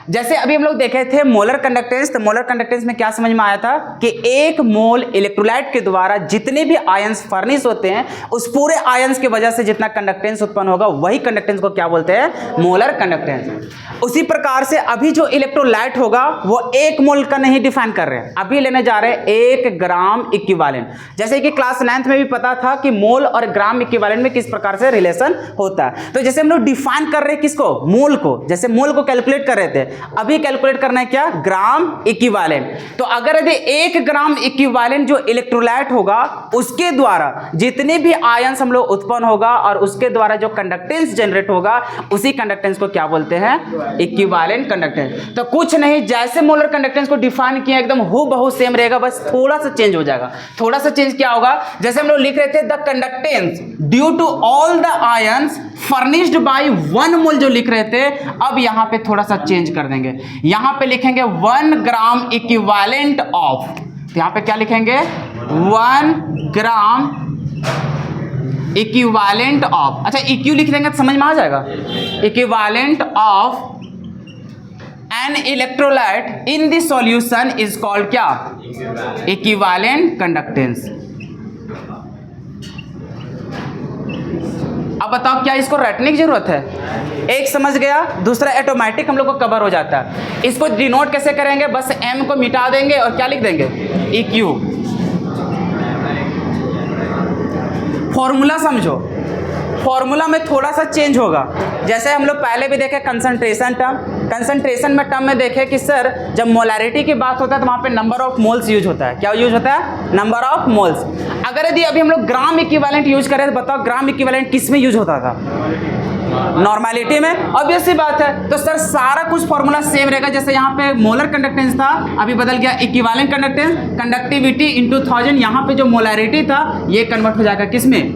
जैसे अभी हम लोग देखे थे मोलर कंडक्टेंस, तो मोलर कंडक्टेंस में क्या समझ में आया था कि एक मोल इलेक्ट्रोलाइट के द्वारा जितने भी आयंस फर्निश होते हैं उस पूरे आयंस की वजह से जितना कंडक्टेंस उत्पन्न होगा वही कंडक्टेंस को क्या बोलते हैं, मोलर कंडक्टेंस। उसी प्रकार से अभी जो इलेक्ट्रोलाइट होगा वो एक मोल का नहीं डिफाइन कर रहे हैं, अभी लेने जा रहे हैं 1 ग्राम इक्विवेलेंट। जैसे कि क्लास 9th में भी पता था कि मोल और ग्राम इक्विवेलेंट में किस प्रकार से रिलेशन होता है। तो जैसे हम लोग डिफाइन कर रहे हैं किसको, मोल को, जैसे मोल को कैलकुलेट कर रहे थे, अभी कैलकुलेट करना है क्या, ग्राम इक्विवेलेंट। तो अगर यदि 1 ग्राम इक्विवेलेंट जो इलेक्ट्रोलाइट होगा उसके द्वारा जितने भी आयंस हम लोग उत्पन्न होगा और उसके द्वारा जो कंडक्टेंस जनरेट होगा उसी कंडक्टेंस को क्या बोलते हैं, इक्विवेलेंट कंडक्टेंस। तो कुछ नहीं, जैसे मोलर कंडक्टेंस को डिफाइन किया एकदम हूबहू सेम रहेगा, बस थोड़ा सा चेंज हो जाएगा। थोड़ा सा चेंज क्या होगा, जैसे हम लोग लिख रहे थे the conductance due to all the ions furnished by 1 mole जो लिख रहे थे, अब यहां पे थोड़ा सा चेंज कर देंगे, यहां पे लिखेंगे 1 ग्राम इक्विवेलेंट ऑफ, तो यहां पे क्या लिखेंगे 1 ग्राम इक्विवेलेंट ऑफ। अच्छा इक्यू लिख देंगे तो समझ में आ जाएगा, equivalent of an electrolyte in the solution is called क्या, इक्विवेलेंट कंडक्टेंस। अब बताओ क्या इसको रटने की जरूरत है, एक समझ गया, दूसरा ऑटोमेटिक हम लोग को कवर हो जाता है। इसको डिनोट कैसे करेंगे, बस m को मिटा देंगे और क्या लिख देंगे, EQ। फॉर्मूला समझो, फॉर्मूला में थोड़ा सा चेंज होगा। जैसे हम लोग पहले भी देखे कंसंट्रेशन टर्म, कंसंट्रेशन में टर्म में देखे कि सर जब मोलैरिटी की बात होता है तो वहाँ पे नंबर ऑफ मोल्स यूज होता है, क्या यूज होता है, नंबर ऑफ मोल्स। अगर यदि अभी हम लोग ग्राम इक्विवेलेंट यूज करें तो बताओ ग्राम इक्विवेलेंट किस में यूज होता था, नॉर्मेलिटी में, ऑब्वियस सी बात है। तो सर सारा कुछ फॉर्मूला सेम रहेगा, जैसे यहाँ पे मोलर कंडक्टेंस था अभी बदल गया इक्विवेलेंट कंडक्टेंस, कंडक्टिविटी इनटू 1000, यहाँ पे जो मोलैरिटी था ये कन्वर्ट हो जाएगा किस में,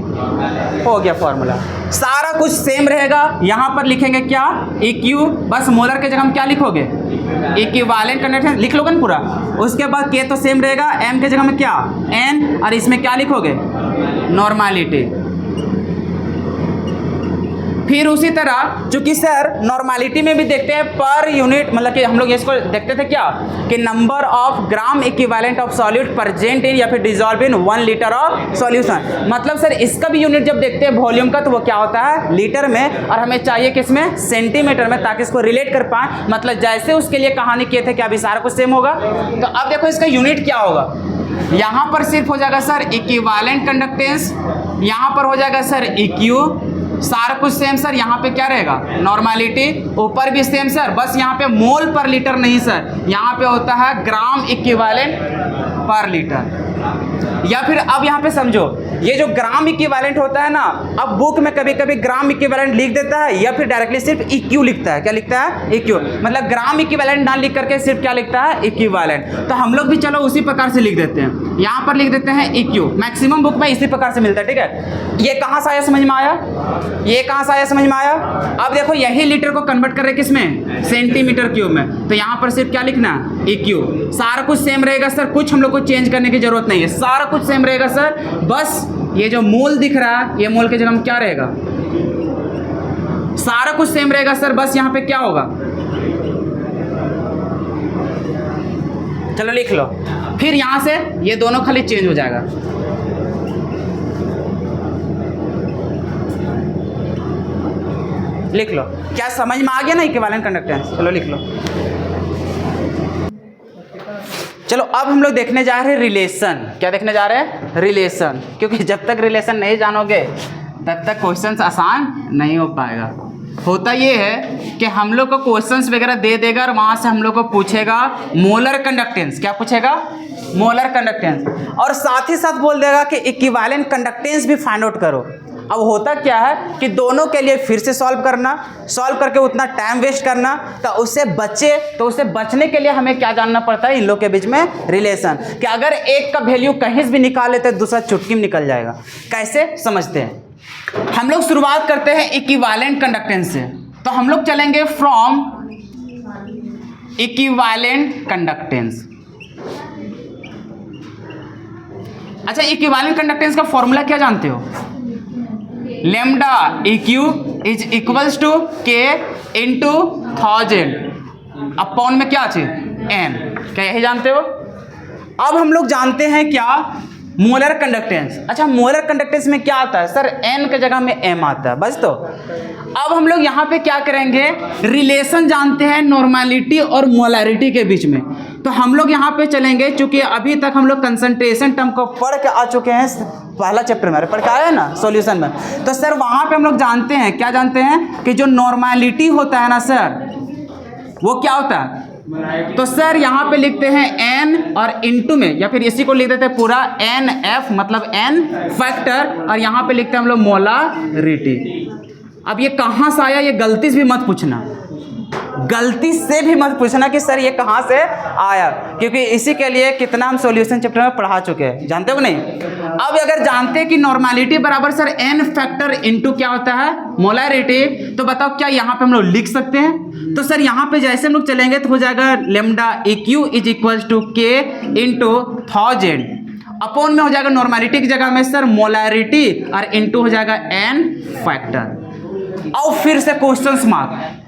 हो गया फॉर्मूला, सारा कुछ सेम रहेगा। यहाँ पर लिखेंगे क्या, EQ, बस मोलर के जगह हम क्या लिखोगे, इक्विवेलेंट कंडक्टेंस लिख लोगे ना पूरा। उसके बाद K तो सेम रहेगा, M के जगह में क्या, N, और इसमें क्या लिखोगे, नॉर्मेलिटी। फिर उसी तरह चूंकि सर नॉर्मेलिटी में भी देखते हैं पर यूनिट, मतलब कि हम लोग इसको देखते थे क्या कि number of gram equivalent of solute present in या फिर dissolve in 1 litre of solution. मतलब सर इसका भी यूनिट जब देखते हैं वॉल्यूम का तो वो क्या होता है, लीटर में, और हमें चाहिए किसमें, सेंटीमीटर में, ताकि इसको रिलेट कर पाए। मतलब जैसे उसके लिए कहानी किए थे कि अभी सारा कुछ सेम होगा। तो अब देखो इसका यूनिट क्या होगा, यहाँ पर सिर्फ हो जाएगा सर इक्विवेलेंट कंडक्टेंस, यहाँ पर हो जाएगा सर EQ, सारा कुछ सेम सर, यहाँ पे क्या रहेगा, नॉर्मेलिटी, ऊपर भी सेम सर, बस यहाँ पे मोल पर लीटर नहीं सर, यहाँ पे होता है ग्राम इक्विवेलेंट पर लीटर। या फिर अब यहाँ पे समझो ये जो ग्राम इक्विवेलेंट होता है ना, अब बुक में कभी कभी ग्राम इक्विवेलेंट लिख देता है या फिर डायरेक्टली सिर्फ EQ लिखता है, क्या लिखता है, EQ, मतलब ग्राम इक्विवेलेंट ना लिख करके सिर्फ क्या लिखता है, इक्विवेलेंट। तो हम लोग भी चलो उसी प्रकार से लिख देते हैं, यहाँ पर लिख देते हैं EQ, मैक्सिमम बुक में इसी प्रकार से मिलता है, ठीक है। ये कहाँ से आया समझ में आया, ये कहाँ से आया समझ में आया। अब देखो यही लीटर को कन्वर्ट कर रहे किसमें, सेंटीमीटर क्यूब में, तो यहाँ पर सिर्फ क्या लिखना, EQ, सारा कुछ सेम रहेगा सर, कुछ हम लोग को चेंज करने की जरूरत नहीं है, सारा कुछ सेम रहेगा सर। बस ये जो मोल दिख रहा है ये मोल के जगह में क्या रहेगा, सारा कुछ सेम रहेगा सर, बस यहाँ पे क्या होगा, चलो लिख लो। फिर यहाँ से ये दोनों खाली चेंज हो जाएगा, लिख लो। क्या समझ में आ गया ना इक्विवेलेंट कंडक्टेंस, चलो लिख लो। चलो अब हम लोग देखने जा रहे हैं रिलेशन, क्या देखने जा रहे हैं, रिलेशन, क्योंकि जब तक रिलेशन नहीं जानोगे तब तक क्वेश्चंस आसान नहीं हो पाएगा। होता ये है कि हम लोग को क्वेश्चंस वगैरह दे देगा और वहाँ से हम लोग को पूछेगा मोलर कंडक्टेंस, क्या पूछेगा, मोलर कंडक्टेंस, और साथ ही साथ बोल देगा कि इक्विवेलेंट कंडक्टेंस भी फाइंड आउट करो। अब होता क्या है कि दोनों के लिए फिर से सॉल्व करके उतना टाइम वेस्ट करना, तो उससे बचने के लिए हमें क्या जानना पड़ता है, इन लोग के बीच में रिलेशन, कि अगर एक का वैल्यू कहीं भी निकाल लेते हैं दूसरा चुटकी में निकल जाएगा। कैसे समझते हैं, हम लोग शुरुआत करते हैं इक्विवेलेंट कंडक्टेंस से। तो हम लोग चलेंगे फ्रॉम इक्विवेलेंट कंडक्टेंस। अच्छा, इक्विवेलेंट कंडक्टेंस का फॉर्मूला क्या जानते हो? लैम्डा इक्यू इज इक्वल्स टू के इंटू 1000 अपॉन में क्या चीज एन, क्या यही जानते हो? अब हम लोग जानते हैं क्या, मोलर कंडक्टेंस। अच्छा, मोलर कंडक्टेंस में क्या आता है सर, एन के जगह में एम आता है बस। तो अब हम लोग यहाँ पे क्या करेंगे, रिलेशन जानते हैं नॉर्मेलिटी और मोलैरिटी के बीच में। तो हम लोग यहाँ पे चलेंगे, चूंकि अभी तक हम लोग कंसंट्रेशन टर्म को पढ़ के आ चुके हैं, पहला चैप्टर में पढ़ के आया है ना सॉल्यूशन में। तो सर वहाँ पे हम लोग जानते हैं, क्या जानते हैं कि जो नॉर्मेलिटी होता है ना सर, वो क्या होता है? तो सर यहाँ पे लिखते हैं एन और इनटू में, या फिर इसी को लिख देते हैं पूरा एन एफ, मतलब एन फैक्टर, और यहाँ पे लिखते हैं हम लोग मोलैरिटी। अब ये कहाँ से आया, ये गलती से भी मत पूछना, गलती से भी मत पूछना कि सर ये कहाँ से आया, क्योंकि इसी के लिए कितना हम सॉल्यूशन चैप्टर में पढ़ा चुके हैं, जानते हो नहीं? अब अगर जानते हैं कि नॉर्मेलिटी बराबर सर एन फैक्टर इनटू क्या होता है, मोलैरिटी, तो बताओ क्या यहाँ पे हम लोग लिख सकते हैं? तो सर यहाँ पे जैसे हम लोग चलेंगे तो हो जाएगा लैम्डा इक्यू इज इक्वल्स टू के इंटू 1000 अपॉन में हो जाएगा नॉर्मेलिटी की जगह में सर मोलैरिटी, और इनटू हो जाएगा एन फैक्टर। और फिर से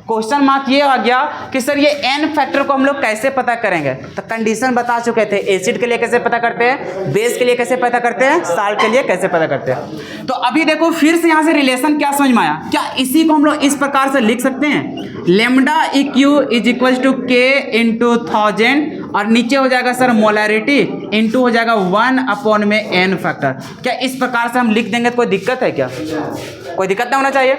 क्वेश्चन मार्क ये आ गया कि सर ये एन फैक्टर को हम लोग कैसे पता करेंगे? तो कंडीशन बता चुके थे, एसिड के लिए कैसे पता करते हैं, बेस के लिए कैसे पता करते हैं, साल्ट के लिए कैसे पता करते हैं। तो अभी देखो फिर से यहाँ से रिलेशन क्या समझ में आया, क्या इसी को हम लोग इस प्रकार से लिख सकते हैं, लैम्डा इक्यू इज इक्वल टू के इंटू 1000, और नीचे हो जाएगा सर मोलैरिटी इंटू हो जाएगा 1 अपॉन में एन फैक्टर। क्या इस प्रकार से हम लिख देंगे तो कोई दिक्कत है क्या? कोई दिक्कत नहीं होना चाहिए।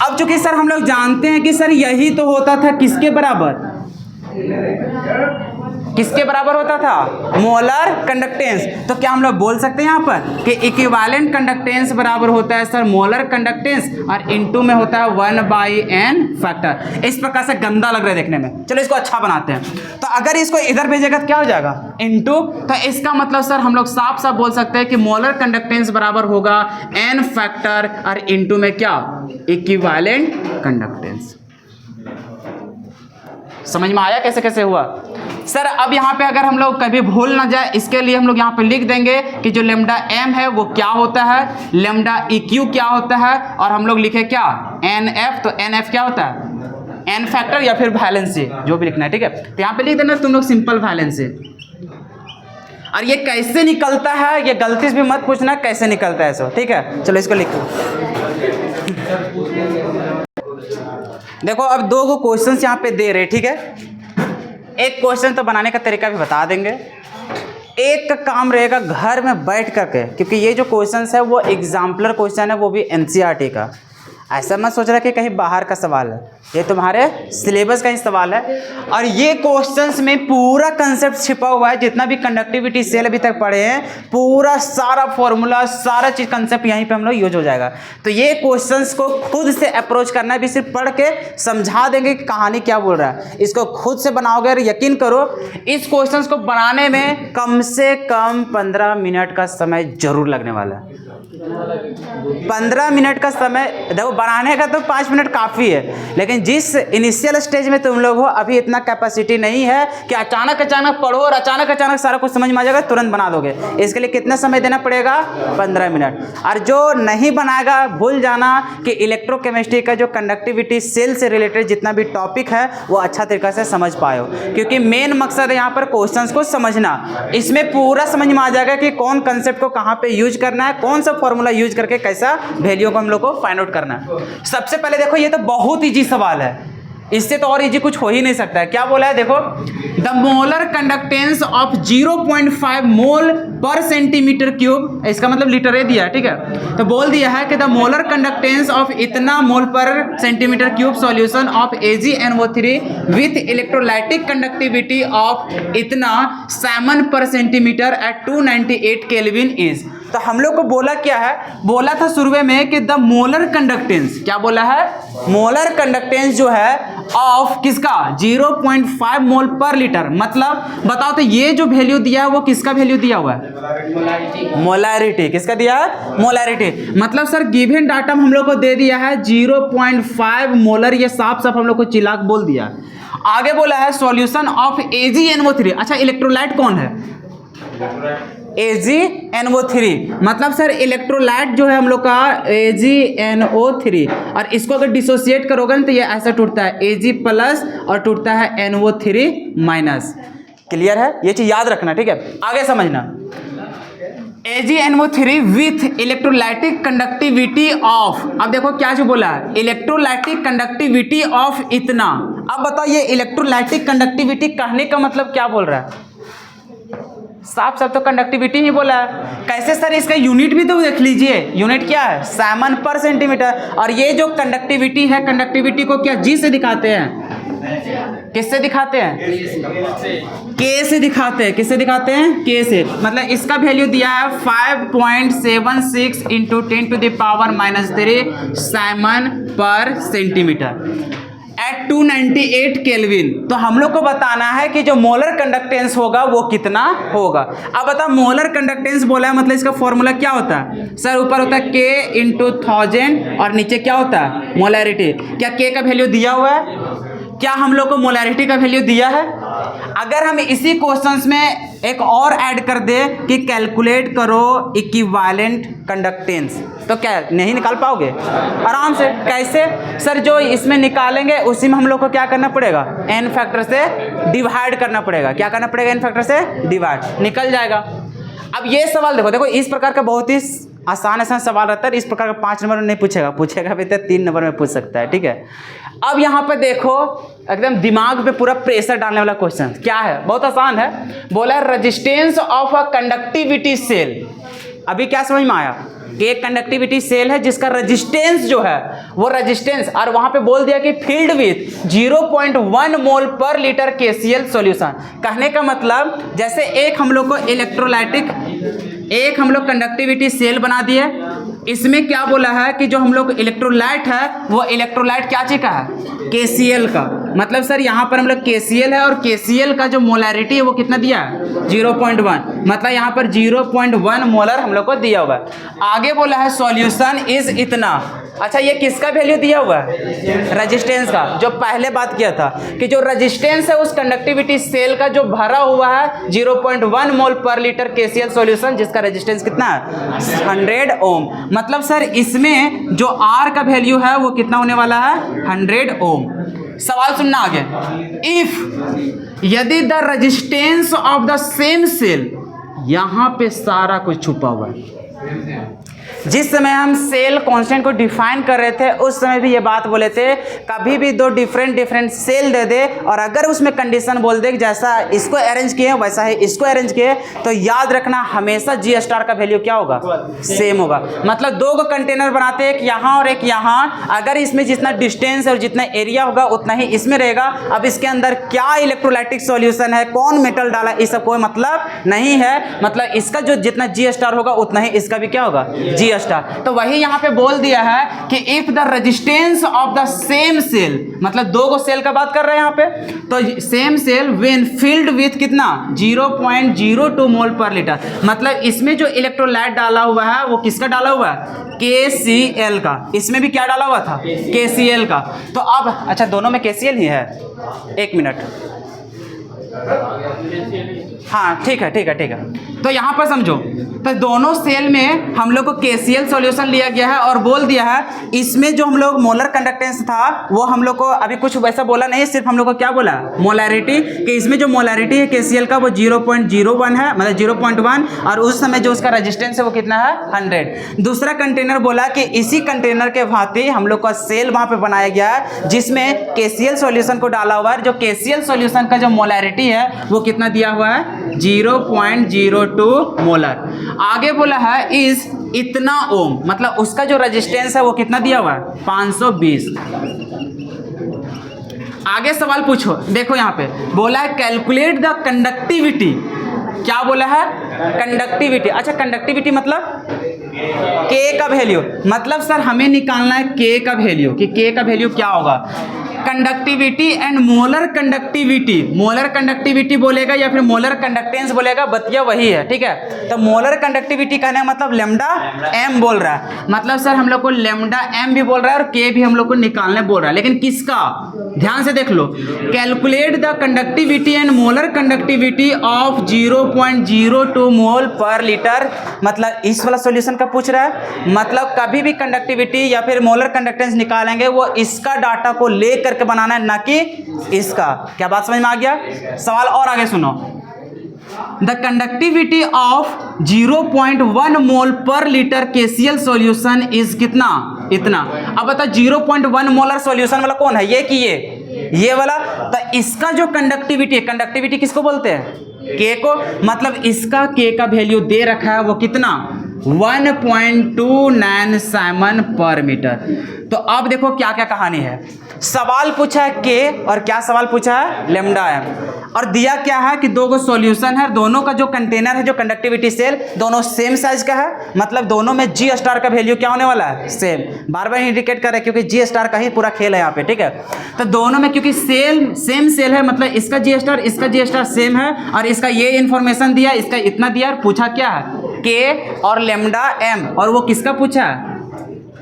अब चूंकि सर हम लोग जानते हैं कि सर यही तो होता था किसके बराबर, किसके बराबर होता था, मोलर कंडक्टेंस। तो क्या हम लोग बोल सकते हैं यहाँ पर कि इक्विवेलेंट कंडक्टेंस बराबर होता है सर मोलर कंडक्टेंस, और इनटू में होता है 1/n फैक्टर। इस प्रकार से गंदा लग रहा है देखने में, चलो इसको अच्छा बनाते हैं। तो अगर इसको इधर भेजेगा तो क्या हो जाएगा, इनटू, तो इसका मतलब सर हम लोग साफ साफ बोल सकते हैं कि मोलर कंडक्टेंस बराबर होगा n फैक्टर, और इनटू में क्या, इक्विवेलेंट कंडक्टेंस। समझ में आया कैसे कैसे हुआ सर? अब यहाँ पे अगर हम लोग कभी भूल ना जाए, इसके लिए हम लोग यहाँ पे लिख देंगे कि जो लैम्डा एम है वो क्या होता है, लैम्डा इक्यू क्या होता है, और हम लोग लिखे क्या, एन एफ। तो एन एफ क्या होता है, एन फैक्टर या फिर वैलेंसी, जो भी लिखना है, ठीक है। तो यहाँ पे लिख देना तुम लोग सिंपल वैलेंसी। और ये कैसे निकलता है, ये गलती से भी मत पूछना कैसे निकलता है सो, ठीक है। चलो इसको लिखो। देखो अब दो गो क्वेश्चंस यहाँ पे दे रहे, ठीक है। एक क्वेश्चन तो बनाने का तरीका भी बता देंगे, एक का काम रहेगा घर में बैठ करके, क्योंकि ये जो क्वेश्चंस है वो एग्जाम्पलर क्वेश्चन है, वो भी एनसीईआरटी का। ऐसा मत सोच रहा कि कहीं बाहर का सवाल है, ये तुम्हारे सिलेबस का ही सवाल है। और ये क्वेश्चंस में पूरा कंसेप्ट छिपा हुआ है, जितना भी कंडक्टिविटी सेल अभी तक पढ़े हैं, पूरा सारा फॉर्मूला, सारा चीज़ कंसेप्ट यहीं पे हम लोग यूज हो जाएगा। तो ये क्वेश्चंस को खुद से अप्रोच करना है, भी सिर्फ पढ़ के समझा देंगे कि कहानी क्या बोल रहा है। इसको खुद से बनाओगे और यकीन करो इस क्वेश्चंस को बनाने में कम से कम 15 मिनट का समय जरूर लगने वाला है। 15 मिनट का समय, देखो बनाने का तो 5 मिनट काफ़ी है, लेकिन जिस इनिशियल स्टेज में तुम लोग हो अभी इतना कैपेसिटी नहीं है कि अचानक पढ़ो और अचानक सारा कुछ समझ में आ जाएगा, तुरंत बना दोगे। इसके लिए कितना समय देना पड़ेगा, 15 मिनट। और जो नहीं बनाएगा भूल जाना कि इलेक्ट्रोकेमिस्ट्री का जो कंडक्टिविटी सेल से रिलेटेड जितना भी टॉपिक है वो अच्छा तरीक़ा से समझ पाए, क्योंकि मेन मकसद है यहाँ पर क्वेश्चंस को समझना। इसमें पूरा समझ में आ जाएगा कि कौन कंसेप्ट को कहाँ पे यूज करना है, कौन सा फॉर्मूला यूज करके कैसा वैल्यू को हम लोग को फाइंड आउट करना है। सबसे पहले देखो ये तो बहुत इजी सवाल है, इससे तो और इजी कुछ हो ही नहीं सकता है। क्या बोला है देखो, द मोलर कंडक्टेंस ऑफ 0.5 मोल पर सेंटीमीटर क्यूब, इसका मतलब लीटर ए दिया है, ठीक है। तो बोल दिया है कि द मोलर कंडक्टेंस ऑफ इतना मोल पर centimetre cube solution of AgNO3 with electrolytic conductivity of इतना 7 पर सेंटीमीटर एट 298 केल्विन इज। तो हम लोग को बोला क्या है, बोला था शुरू में कि द मोलर कंडक्टेंस, क्या बोला है, मोलर कंडक्टेंस जो है ऑफ किसका 0.5 मोल पर लीटर। मतलब बताओ तो ये जो वैल्यू दिया है वो किसका वैल्यू दिया हुआ है, मोलैरिटी। किसका दिया है, मोलैरिटी। मतलब सर गिवन डाटा हम लोग को दे दिया है 0.5 मोलर, ये साफ साफ हम लोग को चिलाक बोल दिया। आगे बोला है सॉल्यूशन ऑफ AgNO3। अच्छा इलेक्ट्रोलाइट कौन है, AgNO3। मतलब सर इलेक्ट्रोलाइट जो है हम लोग का AgNO3, और इसको अगर डिसोसिएट करोगे ना तो ये ऐसा टूटता है Ag प्लस और टूटता है NO3 माइनस। क्लियर है, ये चीज याद रखना, ठीक है। आगे समझना, AgNO3 with electrolytic conductivity of, अब देखो क्या जो बोला है, इलेक्ट्रोलाइटिक कंडक्टिविटी ऑफ इतना। अब बताओ ये इलेक्ट्रोलाइटिक कंडक्टिविटी कहने का मतलब क्या बोल रहा है, साफ साफ तो कंडक्टिविटी ही बोला है। कैसे सर, इसका यूनिट भी तो देख लीजिए, यूनिट क्या है, साइमन पर सेंटीमीटर। और ये जो कंडक्टिविटी है, कंडक्टिविटी को क्या जी से दिखाते हैं, किससे दिखाते हैं, के से दिखाते हैं। किससे दिखाते हैं, के से। मतलब इसका वैल्यू दिया है 5.76 इंटू 10⁻³ साइमन पर सेंटीमीटर एट 298 केल्विन। तो हम लोग को बताना है कि जो मोलर कंडक्टेंस होगा वो कितना होगा। अब बता, मोलर कंडक्टेंस बोला है मतलब इसका फॉर्मूला क्या होता है सर, ऊपर होता है K इंटू 1000 और नीचे क्या होता है, मोलैरिटी। क्या K का वैल्यू दिया हुआ है, क्या हम लोग को मोलैरिटी का वैल्यू दिया है। अगर हम इसी क्वेश्चंस में एक और ऐड कर दे कि कैलकुलेट करो इक्विवेलेंट कंडक्टेंस, तो क्या नहीं निकाल पाओगे आराम से। कैसे सर, जो इसमें निकालेंगे उसी में हम लोग को क्या करना पड़ेगा, n फैक्टर से डिवाइड करना पड़ेगा। क्या करना पड़ेगा, n फैक्टर से डिवाइड, निकल जाएगा। अब ये सवाल देखो, देखो इस प्रकार का बहुत ही आसान सवाल रहता है। इस प्रकार का 5 नंबर में नहीं पूछेगा, पूछेगा भी तो 3 नंबर में पूछ सकता है, ठीक है। अब यहाँ पर देखो एकदम दिमाग पे पूरा प्रेशर डालने वाला क्वेश्चन क्या है, बहुत आसान है। बोला है resistance of a conductivity cell. अभी क्या समझ में आया कि एक कंडक्टिविटी सेल है जिसका रेजिस्टेंस जो है वो रेजिस्टेंस, और वहां पे बोल दिया कि field with 0.1 mole per litre KCl solution. कहने का मतलब जैसे एक हम लोग को इलेक्ट्रोलाइटिक, एक हम लोग कंडक्टिविटी सेल बना दिए, इसमें क्या बोला है कि जो हम लोग इलेक्ट्रोलाइट है वो इलेक्ट्रोलाइट क्या चीज का है, KCl का। मतलब सर यहाँ पर हम लोग KCl है और KCl का जो मोलैरिटी है वो कितना दिया है 0.1, मतलब यहाँ पर 0.1 मोलर हम लोग को दिया हुआ है। आगे बोला है सॉल्यूशन इज इतना। अच्छा ये किसका वैल्यू दिया हुआ है, रेजिस्टेंस का। जो पहले बात किया था कि जो रेजिस्टेंस है उस कंडक्टिविटी सेल का जो भरा हुआ है 0.1 मोल पर लीटर KCl सॉल्यूशन, जिसका रेजिस्टेंस कितना है 100 ओम। मतलब सर इसमें जो R का वैल्यू है वो कितना होने वाला है 100 ओम। सवाल सुनना आगे, इफ यदि the resistance of the same cell, यहां पे सारा कुछ छुपा हुआ है। जिस समय हम सेल कांस्टेंट को डिफाइन कर रहे थे उस समय भी ये बात बोले थे, कभी भी दो डिफरेंट सेल दे दे और अगर उसमें कंडीशन बोल दे कि जैसा इसको अरेंज किए वैसा ही इसको अरेंज किए, तो याद रखना हमेशा G स्टार का वैल्यू क्या होगा, सेम होगा। मतलब दो को कंटेनर बनाते हैं, एक यहाँ और एक यहाँ, अगर इसमें जितना डिस्टेंस और जितना एरिया होगा उतना ही इसमें रहेगा। अब इसके अंदर क्या इलेक्ट्रोलाइटिक सॉल्यूशन है, कौन मेटल डाला, इसका कोई मतलब नहीं है। मतलब इसका जो जितना G स्टार होगा उतना ही इसका भी क्या होगा, G स्टार। तो वही यहाँ पे बोल दिया है कि if the resistance of the same cell, मतलब दो को सेल का बात कर रहे हैं यहाँ पे, तो same cell when filled with कितना 0.02 मोल पर लीटर। मतलब इसमें जो इलेक्ट्रोलाइट डाला हुआ है वो किसका डाला हुआ है, KCl का। इसमें भी क्या डाला हुआ था, KCl का। तो अब अच्छा दोनों में KCl ही है, एक मिनट, हाँ ठीक है ठीक है ठीक है। तो यहाँ पर समझो, तो दोनों सेल में हम लोग को KCl सॉल्यूशन लिया गया है और बोल दिया है इसमें जो हम लोग मोलर कंडक्टेंस था वो हम लोग को अभी कुछ वैसा बोला नहीं, सिर्फ हम लोग को क्या बोला मोलैरिटी, कि इसमें जो मोलैरिटी है KCl का वो 0.01 है, मतलब 0.1, और उस समय जो उसका रेजिस्टेंस है वो कितना है 100। दूसरा कंटेनर बोला कि इसी कंटेनर के भांति हम लोग का सेल वहाँ पे बनाया गया है जिसमें KCl सॉल्यूशन को डाला हुआ है। जो KCl सॉल्यूशन का जो मोलैरिटी है वो कितना दिया हुआ है 0.02 मोलर। आगे बोला है इज इतना ओम, मतलब उसका जो रेजिस्टेंस है वो कितना दिया हुआ है 520। आगे सवाल पूछो, देखो यहाँ पे बोला है कैलकुलेट द कंडक्टिविटी क्या बोला है? कंडक्टिविटी। अच्छा कंडक्टिविटी मतलब K का वैल्यू, मतलब सर हमें निकालना है K का वैल्यू कि K का वैल्यू क्या होगा। Conductivity and molar conductivity, molar conductivity बोलेगा या फिर मोलर कंडक्टेंस बोलेगा, बतिया वही है, ठीक है। तो मोलर कंडक्टिविटी कहने का मतलब लेमडा एम बोल रहा है, मतलब सर हम लोग को लेमडा एम भी बोल रहा है और के भी हम लोग को निकालने बोल रहा है, लेकिन किसका? ध्यान से देख लो, calculate the conductivity and molar conductivity of 0.02 mole per litre, मतलब इस वाला सॉल्यूशन का पूछ रहा है। मतलब कभी भी कंडक्टिविटी या फिर मोलर कंडक्टेंस निकालेंगे वो इसका डाटा को ले करके बनाना है, ना कि इसका। क्या बात समझ में आ गया? सवाल और आगे सुनो। The conductivity of 0.1 mole per litre KCl solution is कितना? इतना। अब बता 0.1 मोलर सॉल्यूशन वाला कौन है, ये कि ये वाला? तो इसका जो कंडक्टिविटी है, कंडक्टिविटी किसको बोलते हैं? K को। मतलब इसका K का वैल्यू दे रखा है वो कितना? 1.29 साइमन पर मीटर। तो अब देखो क्या क्या कहानी है। सवाल पूछा है K और क्या सवाल पूछा है? लेमडा एम, और दिया क्या है कि दो गो सॉल्यूशन है, दोनों का जो कंटेनर है, जो कंडक्टिविटी सेल, दोनों सेम साइज का है, मतलब दोनों में G स्टार का वैल्यू क्या होने वाला है? सेम। बार बार इंडिकेट कर रहे हैं क्योंकि G स्टार का ही पूरा खेल है यहाँ पे, ठीक है। तो दोनों में क्योंकि सेम सेल है, मतलब इसका G स्टार इसका G स्टार सेम है, और इसका ये इन्फॉर्मेशन दिया, इसका इतना दिया, और पूछा क्या है? K और लेमडा एम, और वो किसका पूछा है?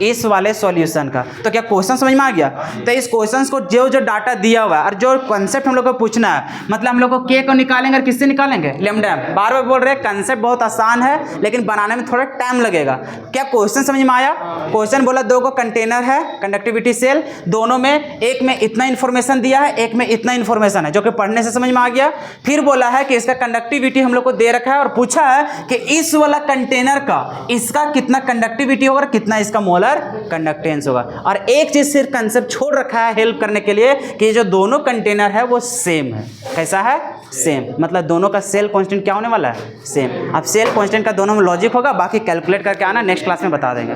इस वाले सॉल्यूशन का। तो क्या क्वेश्चन समझ में आ गया? तो इस क्वेश्चन को जो डाटा दिया हुआ है और जो कॉन्सेप्ट हम लोग को पूछना है, मतलब हम लोग को K को निकालेंगे और किससे निकालेंगे? Lambda M. बार बार बोल रहे हैं कंसेप्ट बहुत आसान है लेकिन बनाने में थोड़ा टाइम लगेगा। क्या क्वेश्चन समझ में आया? क्वेश्चन बोला दो को कंटेनर है, कंडक्टिविटी सेल, दोनों में एक में इतना इन्फॉर्मेशन दिया है, एक में इतना इन्फॉर्मेशन है, जो कि पढ़ने से समझ में आ गया। फिर बोला है कि इसका कंडक्टिविटी हम लोग को दे रखा है और पूछा है कि इस वाला कंटेनर का इसका कितना कंडक्टिविटी होगा, कितना इसका मोलर कंडक्टेंस होगा। और एक चीज सिर्फ कंसेप्ट छोड़ रखा है हेल्प करने के लिए कि जो दोनों कंटेनर है वो सेम है। कैसा है? सेम। मतलब दोनों का सेल कांस्टेंट क्या होने वाला है? सेम। अब सेल कांस्टेंट का दोनों में लॉजिक होगा, बाकी कैलकुलेट करके आना, नेक्स्ट क्लास में बता देंगे।